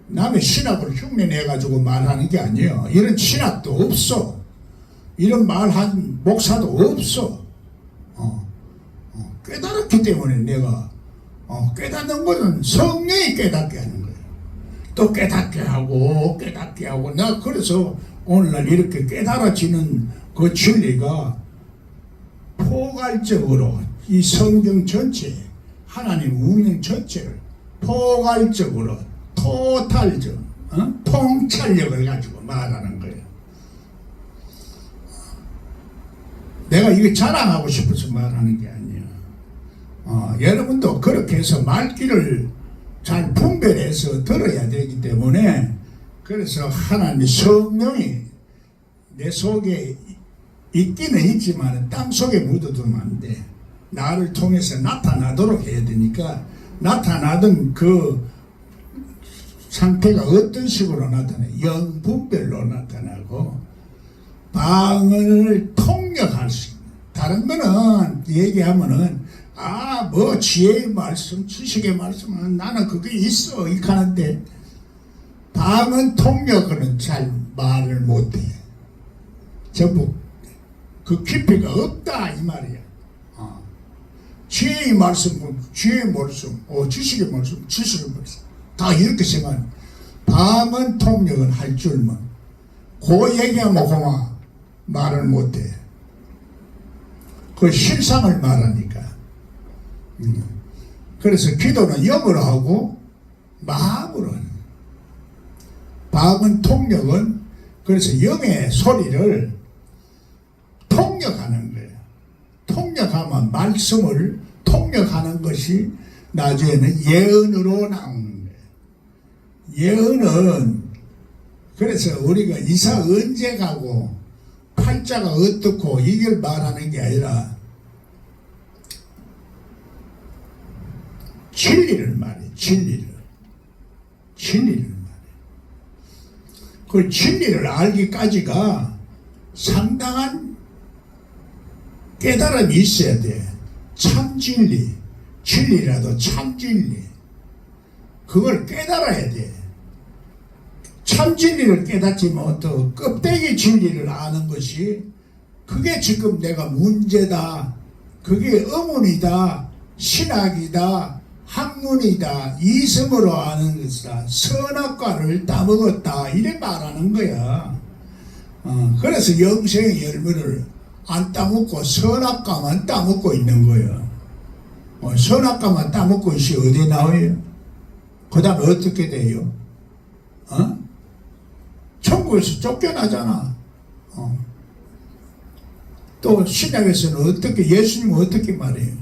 남의 신학을 흉내내가지고 말하는 게 아니에요. 이런 신학도 없어. 이런 말한 목사도 없어. 깨달았기 때문에 내가 깨닫는 것은 성령이 깨닫게 하는 거예요. 또 깨닫게 하고 나 그래서 오늘날 이렇게 깨달아지는 그 진리가 포괄적으로 이 성경 전체, 하나님 운명 전체를 포괄적으로 토탈적 통찰력을 가지고 말하는 거예요. 내가 이게 자랑하고 싶어서 말하는 게 아니에요. 여러분도 그렇게 해서 말귀를 잘 분별해서 들어야 되기 때문에, 그래서 하나님의 성령이 내 속에 있기는 있지만 땅 속에 묻어두면 안 돼. 나를 통해서 나타나도록 해야 되니까, 나타나던 그 상태가 어떤 식으로 나타나요? 영분별로 나타나고 방을 통역할 수 있는. 다른 거는 얘기하면은 뭐 지혜의 말씀, 지식의 말씀은 나는 그게 있어 이렇게 하는데, 방은 통역은 잘 말을 못해. 전부 그 깊이가 없다 이 말이야. 지혜의 말씀, 지혜의 말씀, 지식의 말씀, 지식의 말씀 다 이렇게 생각하는. 방은 통역은 할 줄만 그 얘기하면 고마 말을 못해. 그 실상을 말하니까. 그래서 기도는 영어로 하고 마음으로 하는. 방은 통역은 그래서 영의 소리를 통역하는 거예요. 통역하면 말씀을 통역하는 것이 나중에는 예언으로 나오는 거예요. 예언은 그래서 우리가 이사 언제 가고 팔자가 어떻고 이걸 말하는 게 아니라 진리를 말해. 진리를 말해. 그 진리를 알기까지가 상당한 깨달음이 있어야 돼. 참 진리, 진리라도 참 진리, 그걸 깨달아야 돼. 참 진리를 깨닫지 못하고 껍데기 진리를 아는 것이, 그게 지금 내가 문제다, 그게 의문이다, 신학이다, 학문이다, 이성으로 아는 것이다, 선악과를 따먹었다 이래 말하는 거야. 그래서 영생의 열매를 안 따먹고 선악과만 따먹고 있는 거예요. 선악과만 따먹고 있이 어디에 나와요? 그 다음에 어떻게 돼요? 천국에서 쫓겨나잖아. 또 신약에서는 어떻게, 예수님은 어떻게 말해요?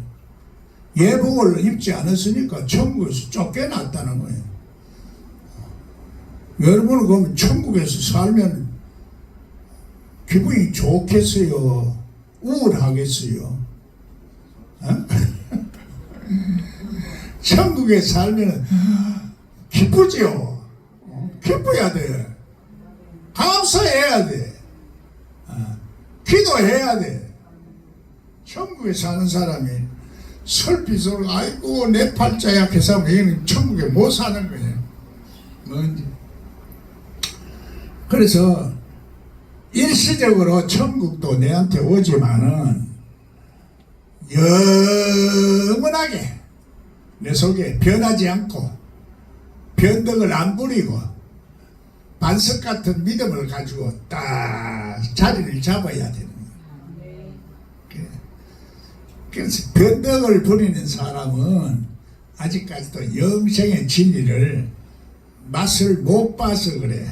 예복을 입지 않았으니까 천국에서 쫓겨났다는 거예요. 여러분은 그러면 천국에서 살면 기분이 좋겠어요? 우울하겠어요? 천국에 살면 기쁘죠? 기뻐야 돼. 감사해야 돼. 기도해야 돼. 천국에 사는 사람이 설비서로 아이고 내 팔자 약해서 얘는 천국에 못 사는 거예요. 뭔지. 그래서 일시적으로 천국도 내한테 오지만은 영원하게 내 속에 변하지 않고 변덕을 안 부리고 반석 같은 믿음을 가지고 딱 자리를 잡아야 되는 거예요. 그래서 변덕을 부리는 사람은 아직까지도 영생의 진리를 맛을 못 봐서 그래.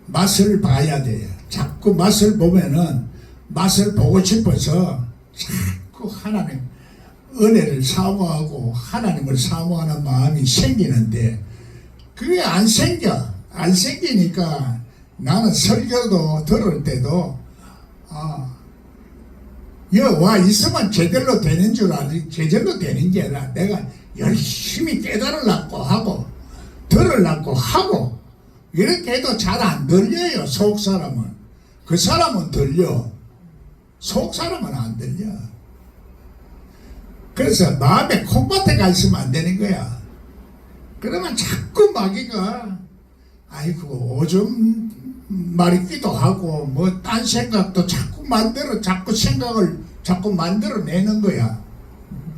맛을 봐야 돼요. 자꾸 맛을 보면은 맛을 보고 싶어서 자꾸 하나님 은혜를 사모하고 하나님을 사모하는 마음이 생기는데, 그게 안 생기니까 나는 설교도 들을 때도 와 있으면 제대로 되는 줄 알지, 제대로 되는 게 아니라 내가 열심히 깨달으려고 하고 들으려고 하고 이렇게 해도 잘 안 들려요. 속 사람은. 그 사람은 들려. 속 사람은 안 들려. 그래서 마음에 콩밭에 가 있으면 안 되는 거야. 그러면 자꾸 마귀가 아이고 오줌 마리기도 하고 뭐 딴 생각도 자꾸 생각을 자꾸 만들어내는 거야.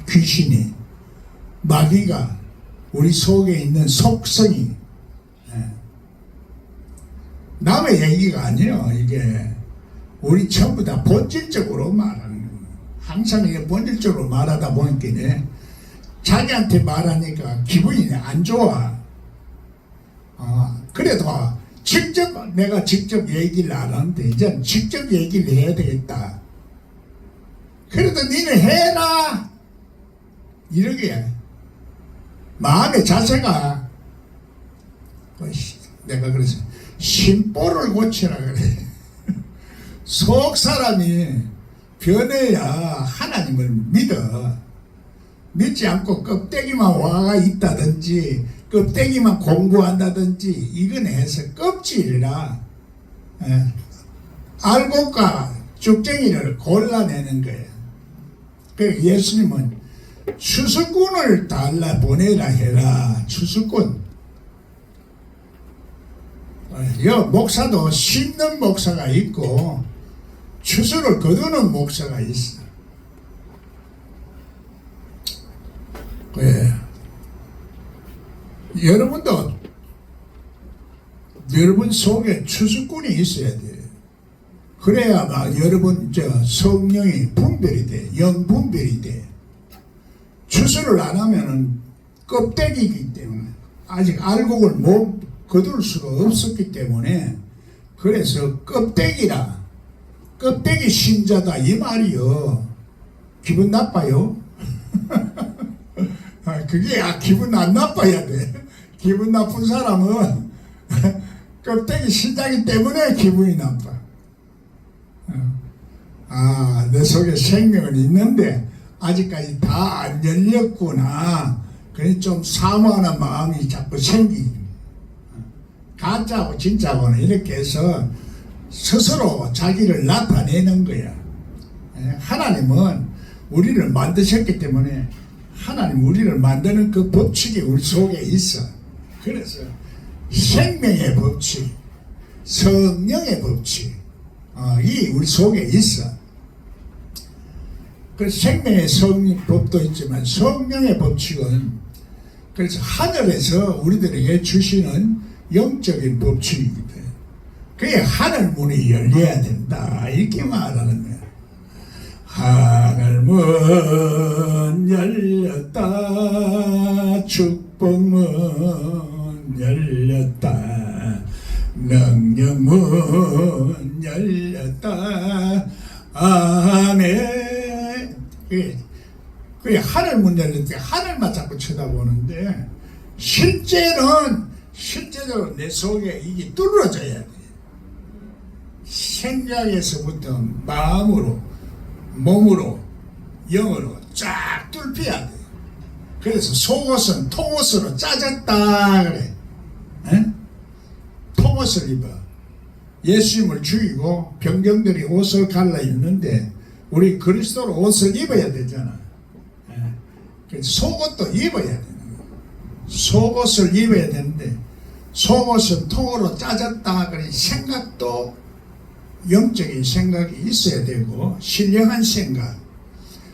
귀신이, 마귀가, 우리 속에 있는 속성이. 남의 얘기가 아니에요. 이게 우리 전부 다 본질적으로 말하는 거예요. 항상 이게 본질적으로 말하다 보니까 자기한테 말하니까 기분이 안 좋아. 그래도 내가 직접 얘기를 안 하는데 이제 직접 얘기를 해야 되겠다. 그래도 니는 해라 이러게. 마음의 자세가 내가 그래서 심보를 고치라 그래. 속 사람이 변해야 하나님을 믿어. 믿지 않고 껍데기만 와가 있다든지 껍데기만 공부한다든지 이건 해서 껍질이라 알곡과 죽쟁이를 골라내는 거예요. 그 예수님은 추수꾼을 달라 보내라 해라. 추수꾼. 목사도 심는 목사가 있고 추수를 거두는 목사가 있어. 여러분도 여러분 속에 추수꾼이 있어야 돼. 그래야 여러분 성령이 분별이 돼. 영 분별이 돼. 추수를 안 하면은 껍데기이기 때문에 아직 알곡을 못 거둘 수가 없었기 때문에 그래서 껍데기라, 껍데기 신자다 이 말이요. 기분 나빠요? 그게 기분 안 나빠야 돼. 기분 나쁜 사람은 껍데기 신자기 때문에 기분이 나빠. 내 속에 생명은 있는데 아직까지 다 안 열렸구나. 그래서 좀 사모하는 마음이 자꾸 생기기. 가짜하고 진짜하고는 이렇게 해서 스스로 자기를 나타내는 거야. 하나님은 우리를 만드셨기 때문에 하나님 우리를 만드는 그 법칙이 우리 속에 있어. 그래서 생명의 법칙, 성령의 법칙, 이 우리 속에 있어. 그 생명의 법도 있지만 성령의 법칙은 그래서 하늘에서 우리들에게 주시는 영적인 법칙입니다. 그게 하늘 문이 열려야 된다 이렇게 말하는 거야. 하늘문 열렸다, 축복문 열렸다, 능력문 열렸다. 아멘. 그게 하늘문 열렸다. 하늘만 자꾸 쳐다보는데 실제적으로 내 속에 이게 뚫어져야 돼. 생각에서부터 마음으로, 몸으로, 영으로 쫙 뚫혀야 돼. 그래서 속옷은 통옷으로 짜졌다 그래. 통옷을 입어. 예수님을 죽이고 병정들이 옷을 갈라입는데 우리 그리스도로 옷을 입어야 되잖아. 그래서 속옷도 입어야 되는 거야. 속옷을 입어야 되는데 속옷은 통으로 짜졌다 그래. 생각도 영적인 생각이 있어야 되고 신령한 생각,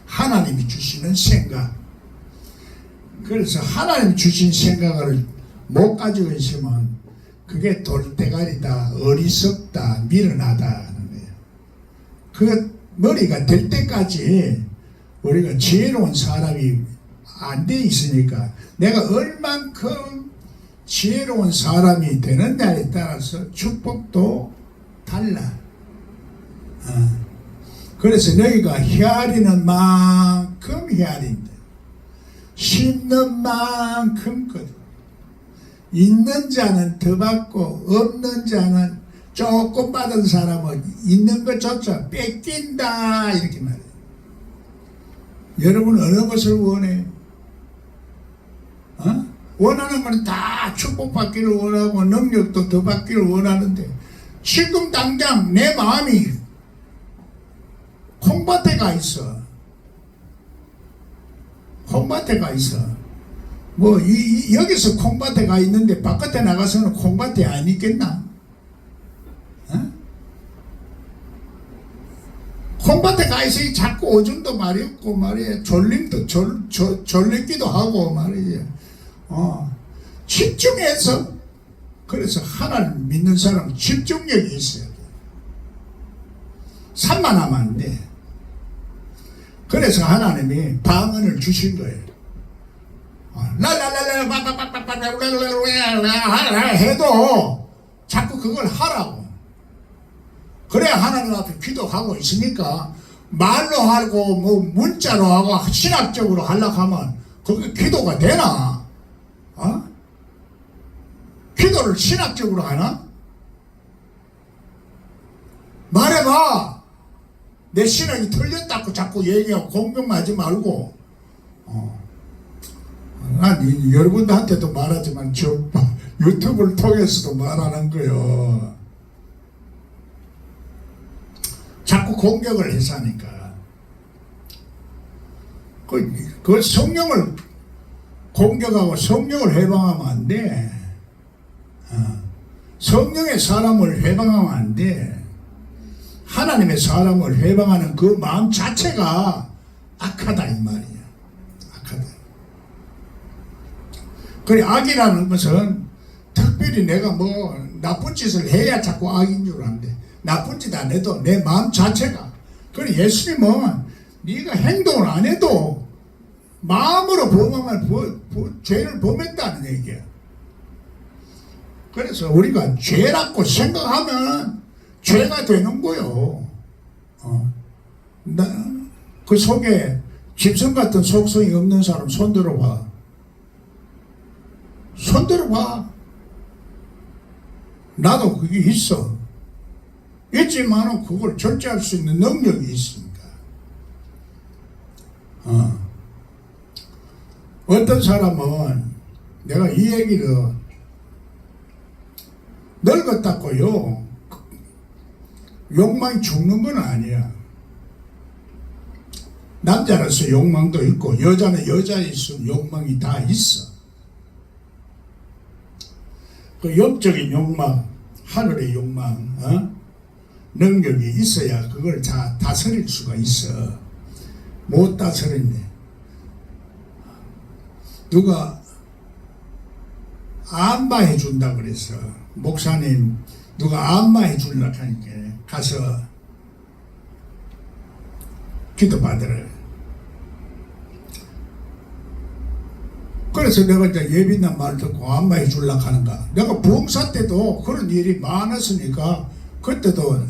하나님이 주시는 생각. 그래서 하나님 주신 생각을 못 가지고 있으면 그게 돌대가리다, 어리석다, 미련하다 하는 거예요. 그 머리가 될 때까지 우리가 지혜로운 사람이 안 돼 있으니까 내가 얼만큼 지혜로운 사람이 되느냐에 따라서 축복도 달라. 그래서 너희가 헤아리는 만큼 헤아린다. 심는 만큼 거둬. 있는 자는 더 받고 없는 자는 조금 받은 사람은 있는 것조차 뺏긴다 이렇게 말해요. 여러분 어느 것을 원해? 원하는 건 다 축복받기를 원하고 능력도 더 받기를 원하는데 지금 당장 내 마음이 콩밭에 가 있어. 콩밭에 가 있어. 뭐 여기서 콩밭에 가 있는데 바깥에 나가서는 콩밭에 안 있겠나? 콩밭에 가 있으니 자꾸 오줌도 말이 없고 말이야. 졸림도 졸리기도 하고 말이야. 집중해서. 그래서 하나님 믿는 사람은 집중력이 있어야 돼. 산만하면 안 돼. 그래서 하나님이 방언을 주신 거예요. 해도 자꾸 그걸 하라고. 그래야 하나님 앞에 기도하고 있으니까 말로 하고 뭐 문자로 하고 신학적으로 하려고 하면 그게 기도가 되나? 기도를 신학적으로 하나? 말해봐. 내 신학이 틀렸다고 자꾸 얘기하고 공격하지 말고. 난 여러분들한테도 말하지만 저 유튜브를 통해서도 말하는 거요. 자꾸 공격을 해서 하니까. 그 성령을 공격하고 성령을 해방하면 안 돼. 성령의 사람을 해방하면 안 돼. 하나님의 사람을 해방하는 그 마음 자체가 악하다 이 말이야. 악하다. 그래 악이라는 것은 특별히 내가 뭐 나쁜 짓을 해야 자꾸 악인 줄 아는데 나쁜 짓 안 해도 내 마음 자체가. 그래 예수님은 네가 행동을 안 해도 마음으로 범하면 죄를 범했다는 얘기야. 그래서 우리가 죄라고 생각하면 죄가 되는 거요. 그 속에 짐승 같은 속성이 없는 사람 손 들어봐. 손 들어봐. 나도 그게 있어. 있지만은 그걸 절제할 수 있는 능력이 있으니까. 어떤 사람은 내가 이 얘기를 늙었다고요. 욕망이 죽는 건 아니야. 남자로서 욕망도 있고 여자는 여자에 있으면 욕망이 다 있어. 그 영적인 욕망, 하늘의 욕망, 능력이 있어야 그걸 다 다스릴 수가 있어. 못 다스린대. 누가 안마해 준다 그래서 목사님 누가 안마해 주려고 하니까 가서 기도 받으래. 그래서 내가 이제 예비난 말 듣고 안마해 주려고 하는가. 내가 부흥사 때도 그런 일이 많았으니까 그때도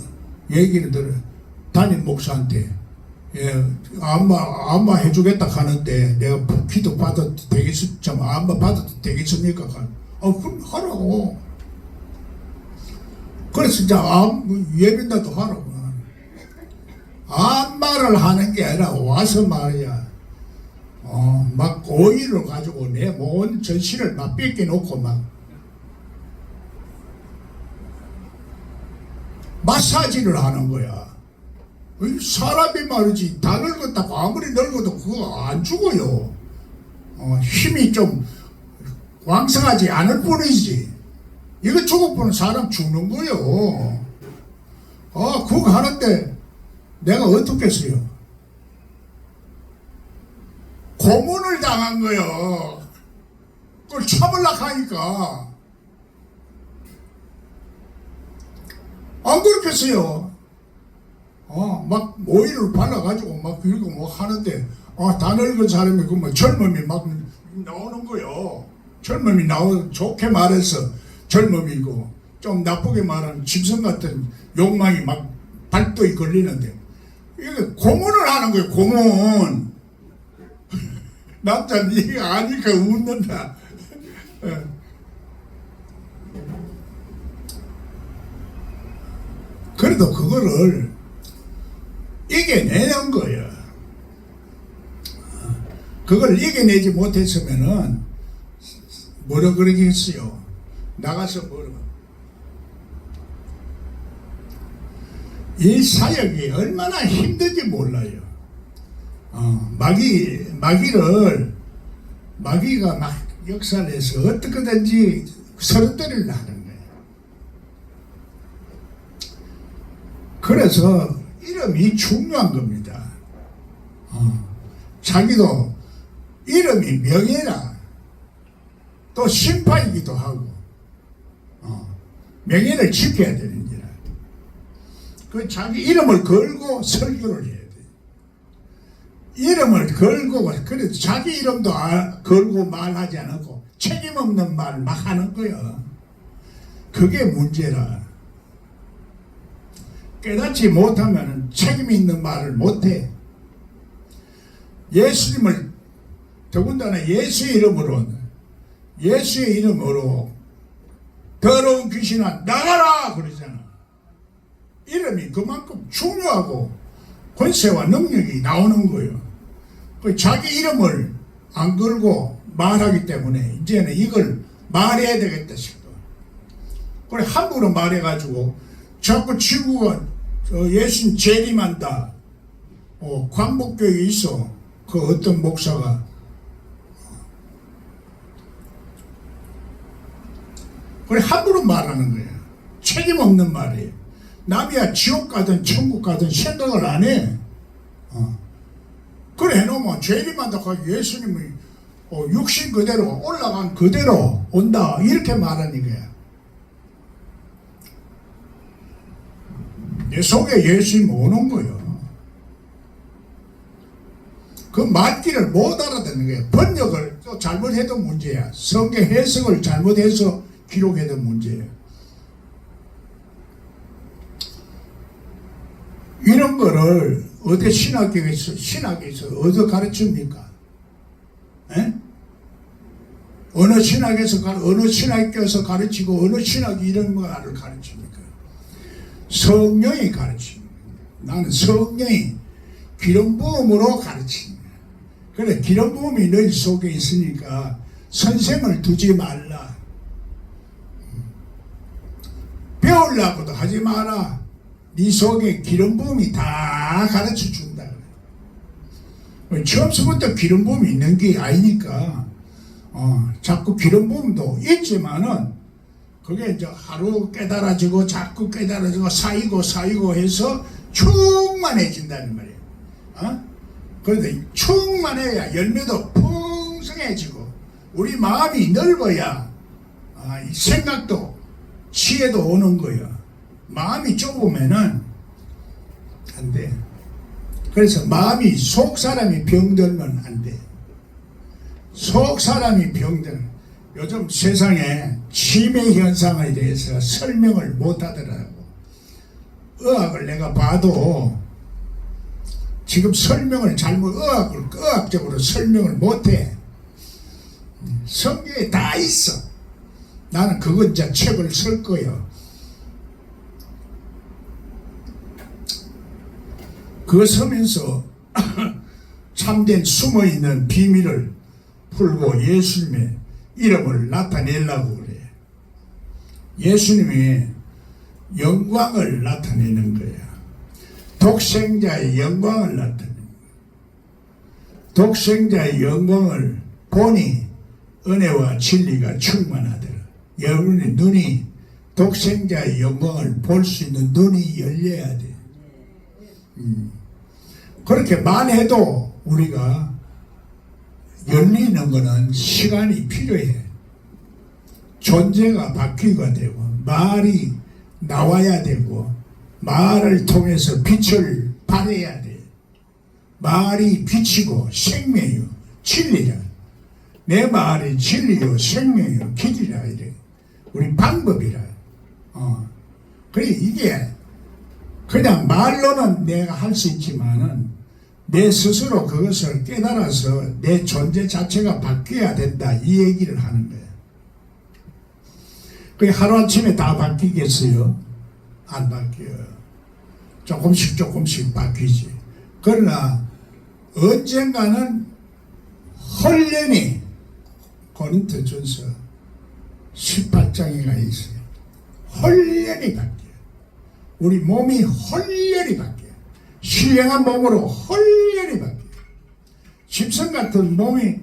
얘기를 들어. 담임 목사한테 안마 해주겠다 하는데 내가 기도 받아도 되겠습니까? 안마 받아도 되겠습니까? 그럼 하라고. 그래서 진짜 예빈다도 하라고. 안마를 하는 게 아니라 와서 말이야. 막 오일을 가지고 내 온 전신을 막 뺏겨놓고 막 마사지를 하는 거야. 사람이 말이지 다 늙었다고 아무리 늙어도 그거 안 죽어요. 힘이 좀 왕성하지 않을 뿐이지. 이거 죽어보는 사람 죽는 거요. 그거 하는데 내가 어떻겠어요? 고문을 당한 거요. 그걸 참으려고 하니까 안 그렇겠어요. 막 오일을 발라가지고 막 그리고 뭐 하는데 다 늙은 사람이 그 뭐 젊음이 막 나오는 거요. 젊음이 좋게 말해서 젊음이고 좀 나쁘게 말하면 짐승 같은 욕망이 막 발도에 걸리는데 이게 고문을 하는 거예요. 고문. 남자는 이거 아니까 웃는다. 그래도 그거를 이겨내는 거예요. 그걸 이겨내지 못했으면은 뭐라 그러겠어요. 나가서 뭐라. 이 사역이 얼마나 힘든지 몰라요. 마귀가 막 역사를 해서 어떻게든지 서로들이려 하는 거예요. 그래서 이름이 중요한 겁니다. 자기도 이름이 명예라, 또 심판이기도 하고, 명예를 지켜야 되는지라. 그 자기 이름을 걸고 설교를 해야 돼. 이름을 걸고, 그래도 자기 이름도 걸고 말하지 않고 책임 없는 말 막 하는 거야. 그게 문제라. 깨닫지 못하면 책임 있는 말을 못해. 예수님을, 더군다나 예수의 이름으로 더러운 귀신아 나가라 그러잖아. 이름이 그만큼 중요하고 권세와 능력이 나오는 거예요. 자기 이름을 안 걸고 말하기 때문에 이제는 이걸 말해야 되겠다 싶어. 그래 함부로 말해가지고 자꾸 지구가 예수님 재림한다. 광복교에 있어. 그 어떤 목사가 그래 함부로 말하는 거야. 책임 없는 말이에요. 남이야 지옥 가든 천국 가든 생각을 안 해. 그래 해놓으면 재림한다 하고 예수님이 육신 그대로 올라간 그대로 온다 이렇게 말하는 거야. 내 속에 예수님이 오는 거예요. 그 말귀를 못 알아듣는 거예요. 번역을 또 잘못해도 문제야. 성경 해석을 잘못해서 기록해도 문제예요. 이런 거를 어디 신학에서 어디서 가르칩니까? 에? 어느 신학교에서 가르치고 어느 신학이 이런 거를 가르칩니까? 성령이 가르칩니다. 나는 성령이 기름 부음으로 가르칩니다. 그래 기름 부음이 너희 속에 있으니까 선생을 두지 말라. 배우려고도 하지 마라. 네 속에 기름 부음이 다 가르쳐 준다. 처음부터 기름 부음이 있는 게 아니니까 자꾸 기름 부음도 있지만은 그게 이제 하루 깨달아지고 자꾸 깨달아지고 쌓이고 해서 충만해진다는 말이에요. 그런데 충만해야 열매도 풍성해지고 우리 마음이 넓어야 생각도 지혜도 오는 거예요. 마음이 좁으면은 안 돼. 그래서 마음이 속 사람이 병들면 안 돼. 속 사람이 요즘 세상에 치매 현상에 대해서 설명을 못 하더라고. 의학을 내가 봐도 지금 설명을 의학적으로 설명을 못 해. 성경에 다 있어. 나는 그거 이제 책을 쓸 거예요. 그거 쓰면서 참된 숨어있는 비밀을 풀고 예수님의 이름을 나타내려고 그래. 예수님의 영광을 나타내는 거야. 독생자의 영광을 나타냅니다. 독생자의 영광을 보니 은혜와 진리가 충만하더라. 여러분의 눈이 독생자의 영광을 볼 수 있는 눈이 열려야 돼. 그렇게 말해도 우리가 열리는 것은 시간이 필요해. 존재가 바뀌가 되고 말이 나와야 되고 말을 통해서 빛을 발해야 돼. 말이 빛이고 생명이요 진리라. 내 말이 진리요 생명이요 길이라 이래. 우리 방법이라. 그래 이게 그냥 말로는 내가 할 수 있지만은 내 스스로 그것을 깨달아서 내 존재 자체가 바뀌어야 된다 이 얘기를 하는 거예요. 그게 하루아침에 다 바뀌겠어요? 안 바뀌어요. 조금씩 바뀌지. 그러나 언젠가는 헐련히 고린도전서 18장에가 있어요. 헐련히 바뀌어요. 우리 몸이 헐련히 바뀌어요. 신령한 몸으로 헐련히 바뀌어요. 짐승 같은 몸이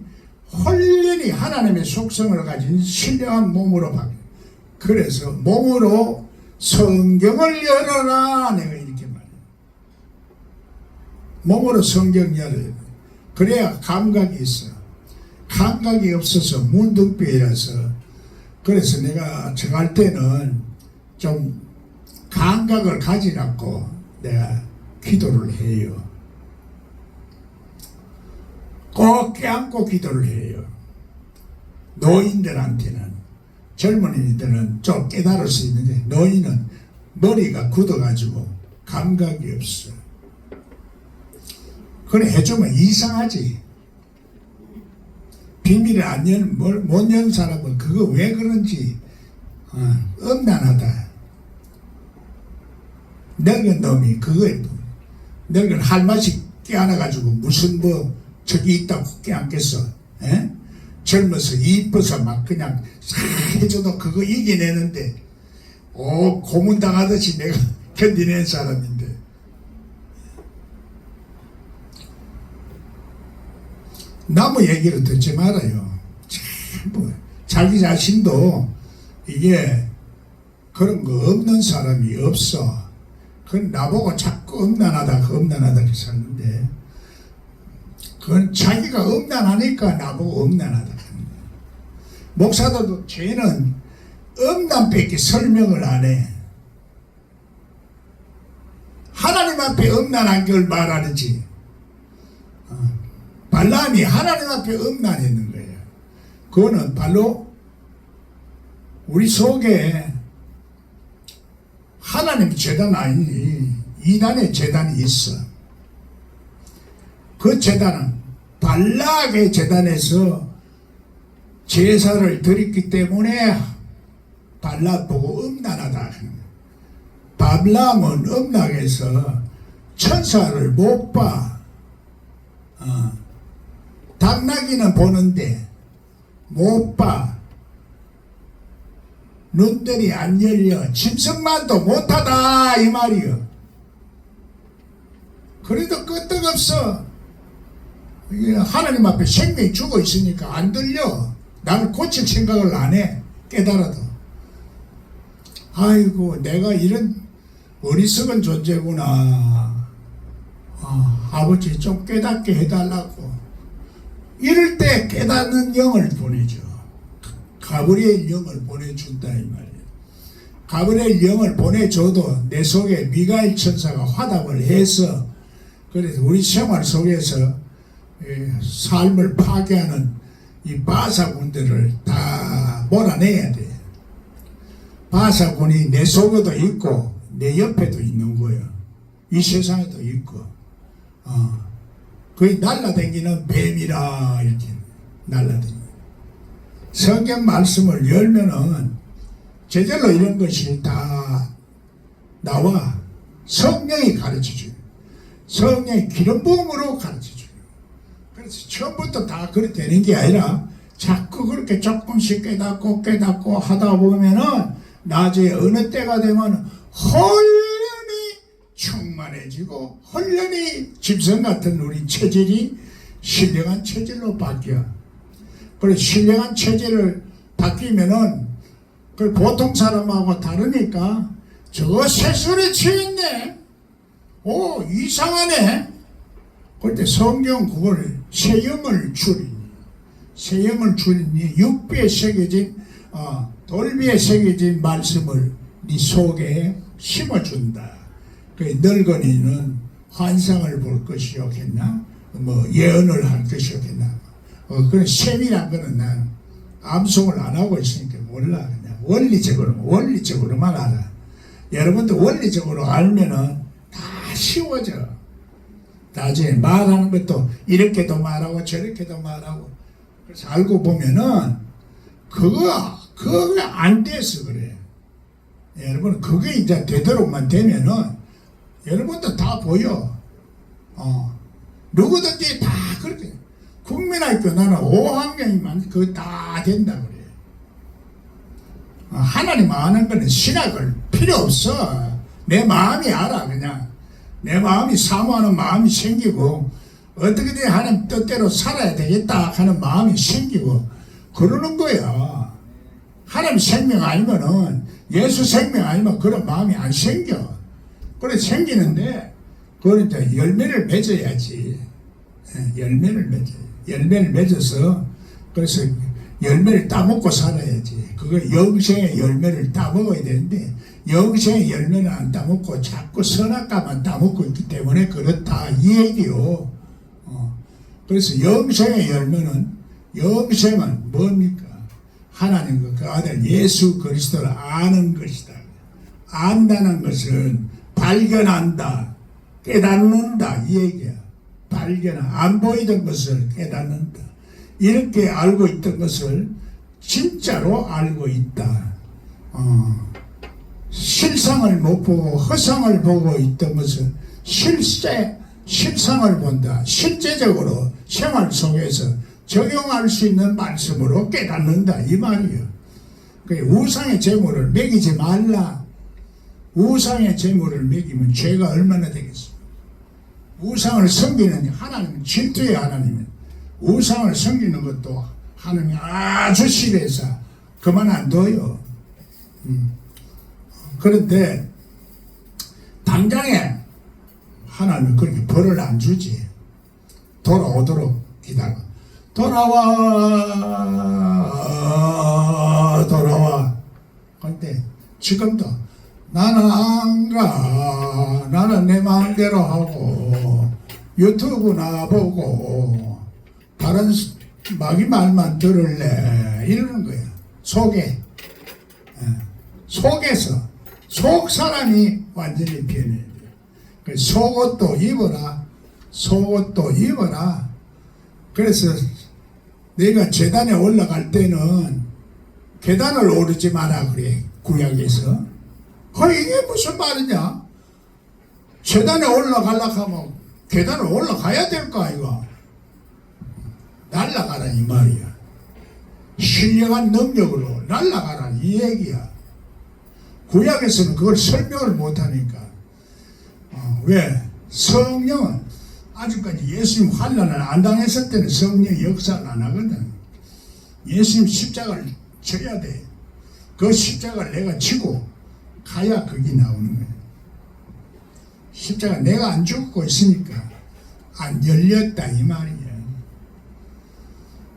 헐련히 하나님의 속성을 가진 신령한 몸으로 바뀌어요. 그래서 몸으로 성경을 열어라, 내가 이렇게 말해요. 몸으로 성경 열어야 돼. 그래야 감각이 있어. 감각이 없어서 문득병이라서. 그래서 내가 정할 때는 좀 감각을 가지라고 내가 기도를 해요. 꼭 껴안고 기도를 해요. 노인들한테는, 젊은이들은 좀 깨달을 수 있는데 노인은 머리가 굳어가지고 감각이 없어. 그래 해주면 이상하지. 비밀을 안 연, 못 연 사람은 그거 왜 그런지 엄난하다. 늙은 놈이 그거에 늙은 할맛이 깨안아가지고 무슨 뭐 저기 있다고 깨안겠어. 에? 젊어서 이뻐서 막 그냥 싹 해줘도 그거 이겨내는데 고문당하듯이 내가 견디낸 사람인데. 나무 얘기를 듣지 말아요. 참, 자기 자신도 이게 그런 거 없는 사람이 없어. 그건 나보고 자꾸 엄난하다 이렇게 샀는데, 그건 자기가 엄난하니까 나보고 엄난하다 하는 거야. 목사들도 쟤는 엄난밖에 설명을 안 해. 하나님 앞에 엄난한 걸 말하는지. 발람이 하나님 앞에 엄난했는 거예요. 그거는 바로 우리 속에 하나님 제단 아니니 이단의 제단이 있어. 그 제단은 발락의 제단에서 제사를 드렸기 때문에 발락 보고 엄난하다. 발람은 엄락해서 천사를 못 봐. 당나귀는 보는데 못 봐. 눈들이 안 열려. 짐승만도 못하다 이 말이요. 그래도 끄떡없어. 하나님 앞에 생명이 죽어 있으니까 안 들려. 나는 고칠 생각을 안 해. 깨달아도. 아이고 내가 이런 어리석은 존재구나. 아버지 좀 깨닫게 해달라고. 이럴 때 깨닫는 영을 보내줘. 가브리엘 영을 보내준다 이 말이에요. 가브리엘 영을 보내줘도 내 속에 미가엘 천사가 화답을 해서, 그래서 우리 생활 속에서 삶을 파괴하는 이 바사군들을 다 몰아내야 돼. 바사군이 내 속에도 있고 내 옆에도 있는 거예요. 이 세상에도 있고. 거의 날라다니는 뱀이라 이렇게 날라다니는. 성경 말씀을 열면은 제절로 이런 것이 다 나와. 성령이 가르쳐줘요. 성령이 기름 부음으로 가르쳐줘요. 그래서 처음부터 다 그렇게 되는 게 아니라 자꾸 그렇게 조금씩 깨닫고 하다 보면은 나중에 어느 때가 되면 헐련히 충만해지고 헐련히 짐승 같은 우리 체질이 신령한 체질로 바뀌어. 그래 신령한 체질을 바뀌면은 그 보통 사람하고 다르니까 저거 새술에 취했네. 오 이상하네. 그때 성경 그걸 세형을 줄이니 육비에 새겨진 돌비에 새겨진 말씀을 네 속에 심어준다. 그 늙은이는 환상을 볼 것이었겠나? 뭐 예언을 할 것이었겠나? 그런 세밀한 거는 난 암송을 안 하고 있으니까 몰라. 그냥 원리적으로만 알아. 여러분도 원리적으로 알면은 다 쉬워져. 나중에 말하는 것도 이렇게도 말하고 저렇게도 말하고. 그래서 알고 보면은 그거 안 돼서 그래. 여러분 그게 이제 되도록만 되면은 여러분도 다 보여. 누구든지 다 그렇게. 국민학교 나는 5학년이면 그거 다 된다 그래. 하나님 아는 거는 신학을 필요 없어. 내 마음이 알아. 그냥 내 마음이 사모하는 마음이 생기고 어떻게든 하나님 뜻대로 살아야 되겠다 하는 마음이 생기고 그러는 거야. 하나님 생명 아니면은, 예수 생명 아니면 그런 마음이 안 생겨. 그래 생기는데 그걸 이제 열매를 맺어야지. 열매를 맺어서 그래서 열매를 따먹고 살아야지. 그거 영생의 열매를 따먹어야 되는데 영생의 열매는 안 따먹고 자꾸 선악과만 따먹고 있기 때문에 그렇다 이 얘기요. 그래서 영생의 열매는, 영생은 뭡니까? 하나님과 그 아들 예수 그리스도를 아는 것이다. 안다는 것은 발견한다, 깨닫는다 이 얘기야. 안 보이던 것을 깨닫는다. 이렇게 알고 있던 것을 진짜로 알고 있다. 실상을 못 보고 허상을 보고 있던 것을 실상을 본다. 실제적으로 생활 속에서 적용할 수 있는 말씀으로 깨닫는다 이 말이에요. 우상의 제물을 먹이지 말라. 우상의 제물을 먹이면 죄가 얼마나 되겠어. 우상을 섬기는 하나님은 질투의 하나님은 우상을 섬기는 것도 하나님이 아주 싫어해서 그만 안 둬요. 그런데 당장에 하나님은 그렇게 벌을 안 주지. 돌아오도록 기다려. 돌아와. 그런데 지금도 나는 안 가. 나는 내 마음대로 하고 유튜브나 보고 다른 마귀 말만 들을래 이러는 거야. 속에서 속 사람이 완전히 변해야 돼. 속옷도 입어라. 그래서 내가 제단에 올라갈 때는 계단을 오르지 마라 그래 구약에서. 이게 무슨 말이냐? 제단에 올라가려고 하면 계단을 올라가야 될 거 아이가. 날아가라 이 말이야. 신령한 능력으로 날아가라 이 얘기야. 구약에서는 그걸 설명을 못하니까. 왜? 성령은 아직까지 예수님 환난을 안 당했을 때는 성령이 역사를 안 하거든. 예수님 십자가를 져야 돼. 그 십자가를 내가 지고 가야 그게 나오는 거야. 십자가 내가 안 죽고 있으니까 안 열렸다 이 말이야.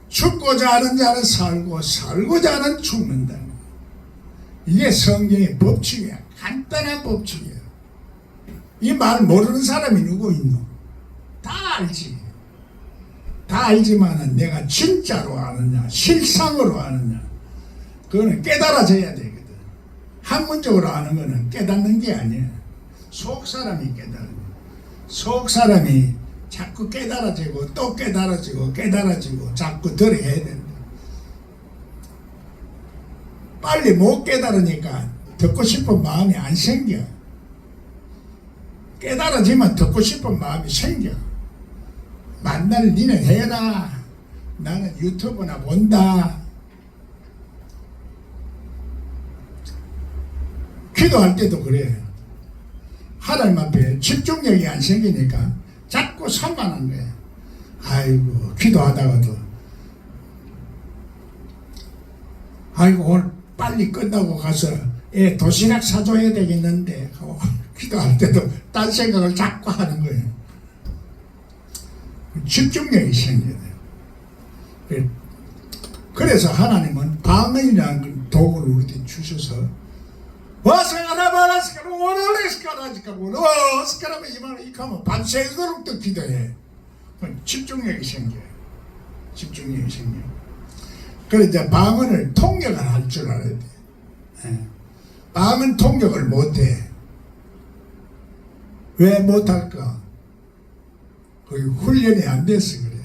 죽고자 하는 자는 살고자 하는 죽는다. 이게 성경의 법칙이야. 간단한 법칙이야. 이 말 모르는 사람이 누구 있노? 다 알지. 다 알지만은 내가 진짜로 아느냐, 실상으로 아느냐, 그거는 깨달아져야 되거든. 학문적으로 아는 거는 깨닫는 게 아니야. 속 사람이 깨달는 거야. 속 사람이 자꾸 깨달아지고 또 깨달아지고 자꾸 들어야 된다. 빨리 못 깨달으니까 듣고 싶은 마음이 안 생겨. 깨달아지면 듣고 싶은 마음이 생겨. 만날 니는 해라. 나는 유튜브나 본다. 기도할 때도 그래. 하나님 앞에 집중력이 안 생기니까 자꾸 산만한 거야. 아이고 기도하다가도 오늘 빨리 끝나고 가서 애 도시락 사줘야 되겠는데 하고 기도할 때도 딴 생각을 자꾸 하는 거예요. 집중력이 생겨야 돼요. 그래서 하나님은 방언이라는 도구를 우리한테 주셔서 이하면 밤새도록 또 기도해. 집중력이 생겨요. 그래서 이제 방언을 통역을 할 줄 알아야 돼. 방언 통역을 못해. 왜 못할까? 거기 훈련이 안 돼서 그래.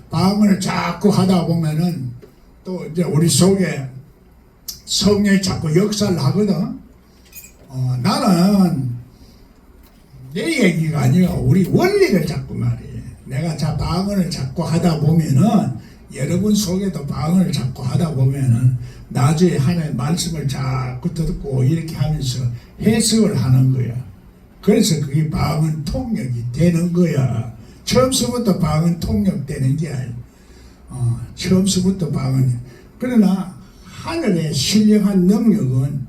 방언을 자꾸 하다 보면은 또 이제 우리 속에 성령이 자꾸 역사를 하거든. 나는 내 얘기가 아니라 우리 원리를 자꾸 말해. 내가 방언을 자꾸 하다 보면은 여러분 속에도 방언을 자꾸 하다 보면은 나중에 하나님의 말씀을 자꾸 듣고 이렇게 하면서 해석을 하는 거야. 그래서 그게 방언 통역이 되는 거야. 처음서부터 방언 통역되는 게 아니야. 처음서부터 방언이. 그러나 하늘의 신령한 능력은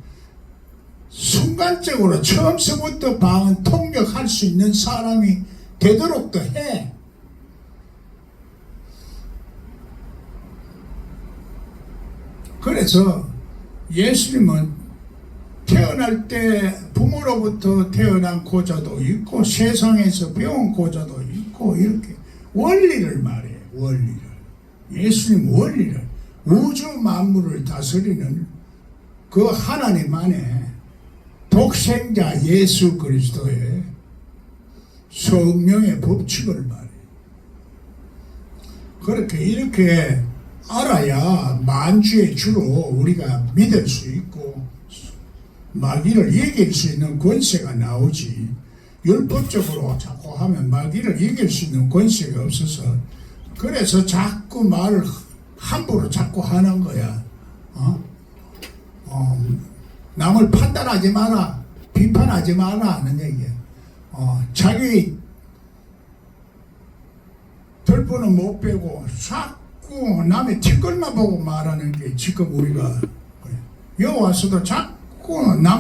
순간적으로 처음서부터 방언 통역할 수 있는 사람이 되도록도 해. 그래서 예수님은 태어날 때 부모로부터 태어난 고자도 있고 세상에서 배운 고자도 있고 이렇게 원리를 말해. 원리를. 예수님 원리를. 우주 만물을 다스리는 그 하나님 안에 독생자 예수 그리스도의 성령의 법칙을 말해. 그렇게 이렇게 알아야 만주의 주로 우리가 믿을 수 있고 마귀를 이길 수 있는 권세가 나오지. 율법적으로 자꾸 하면 마귀를 이길 수 있는 권세가 없어서 그래서 자꾸 말을 함부로 자꾸 하는 거야. 남을 판단하지 마라, 비판하지 마라 하는 얘기야. 자기 덜보는 못 빼고 자꾸 남의 뒷걸만 보고 말하는 게 지금 우리가 여기 와서도 자꾸 남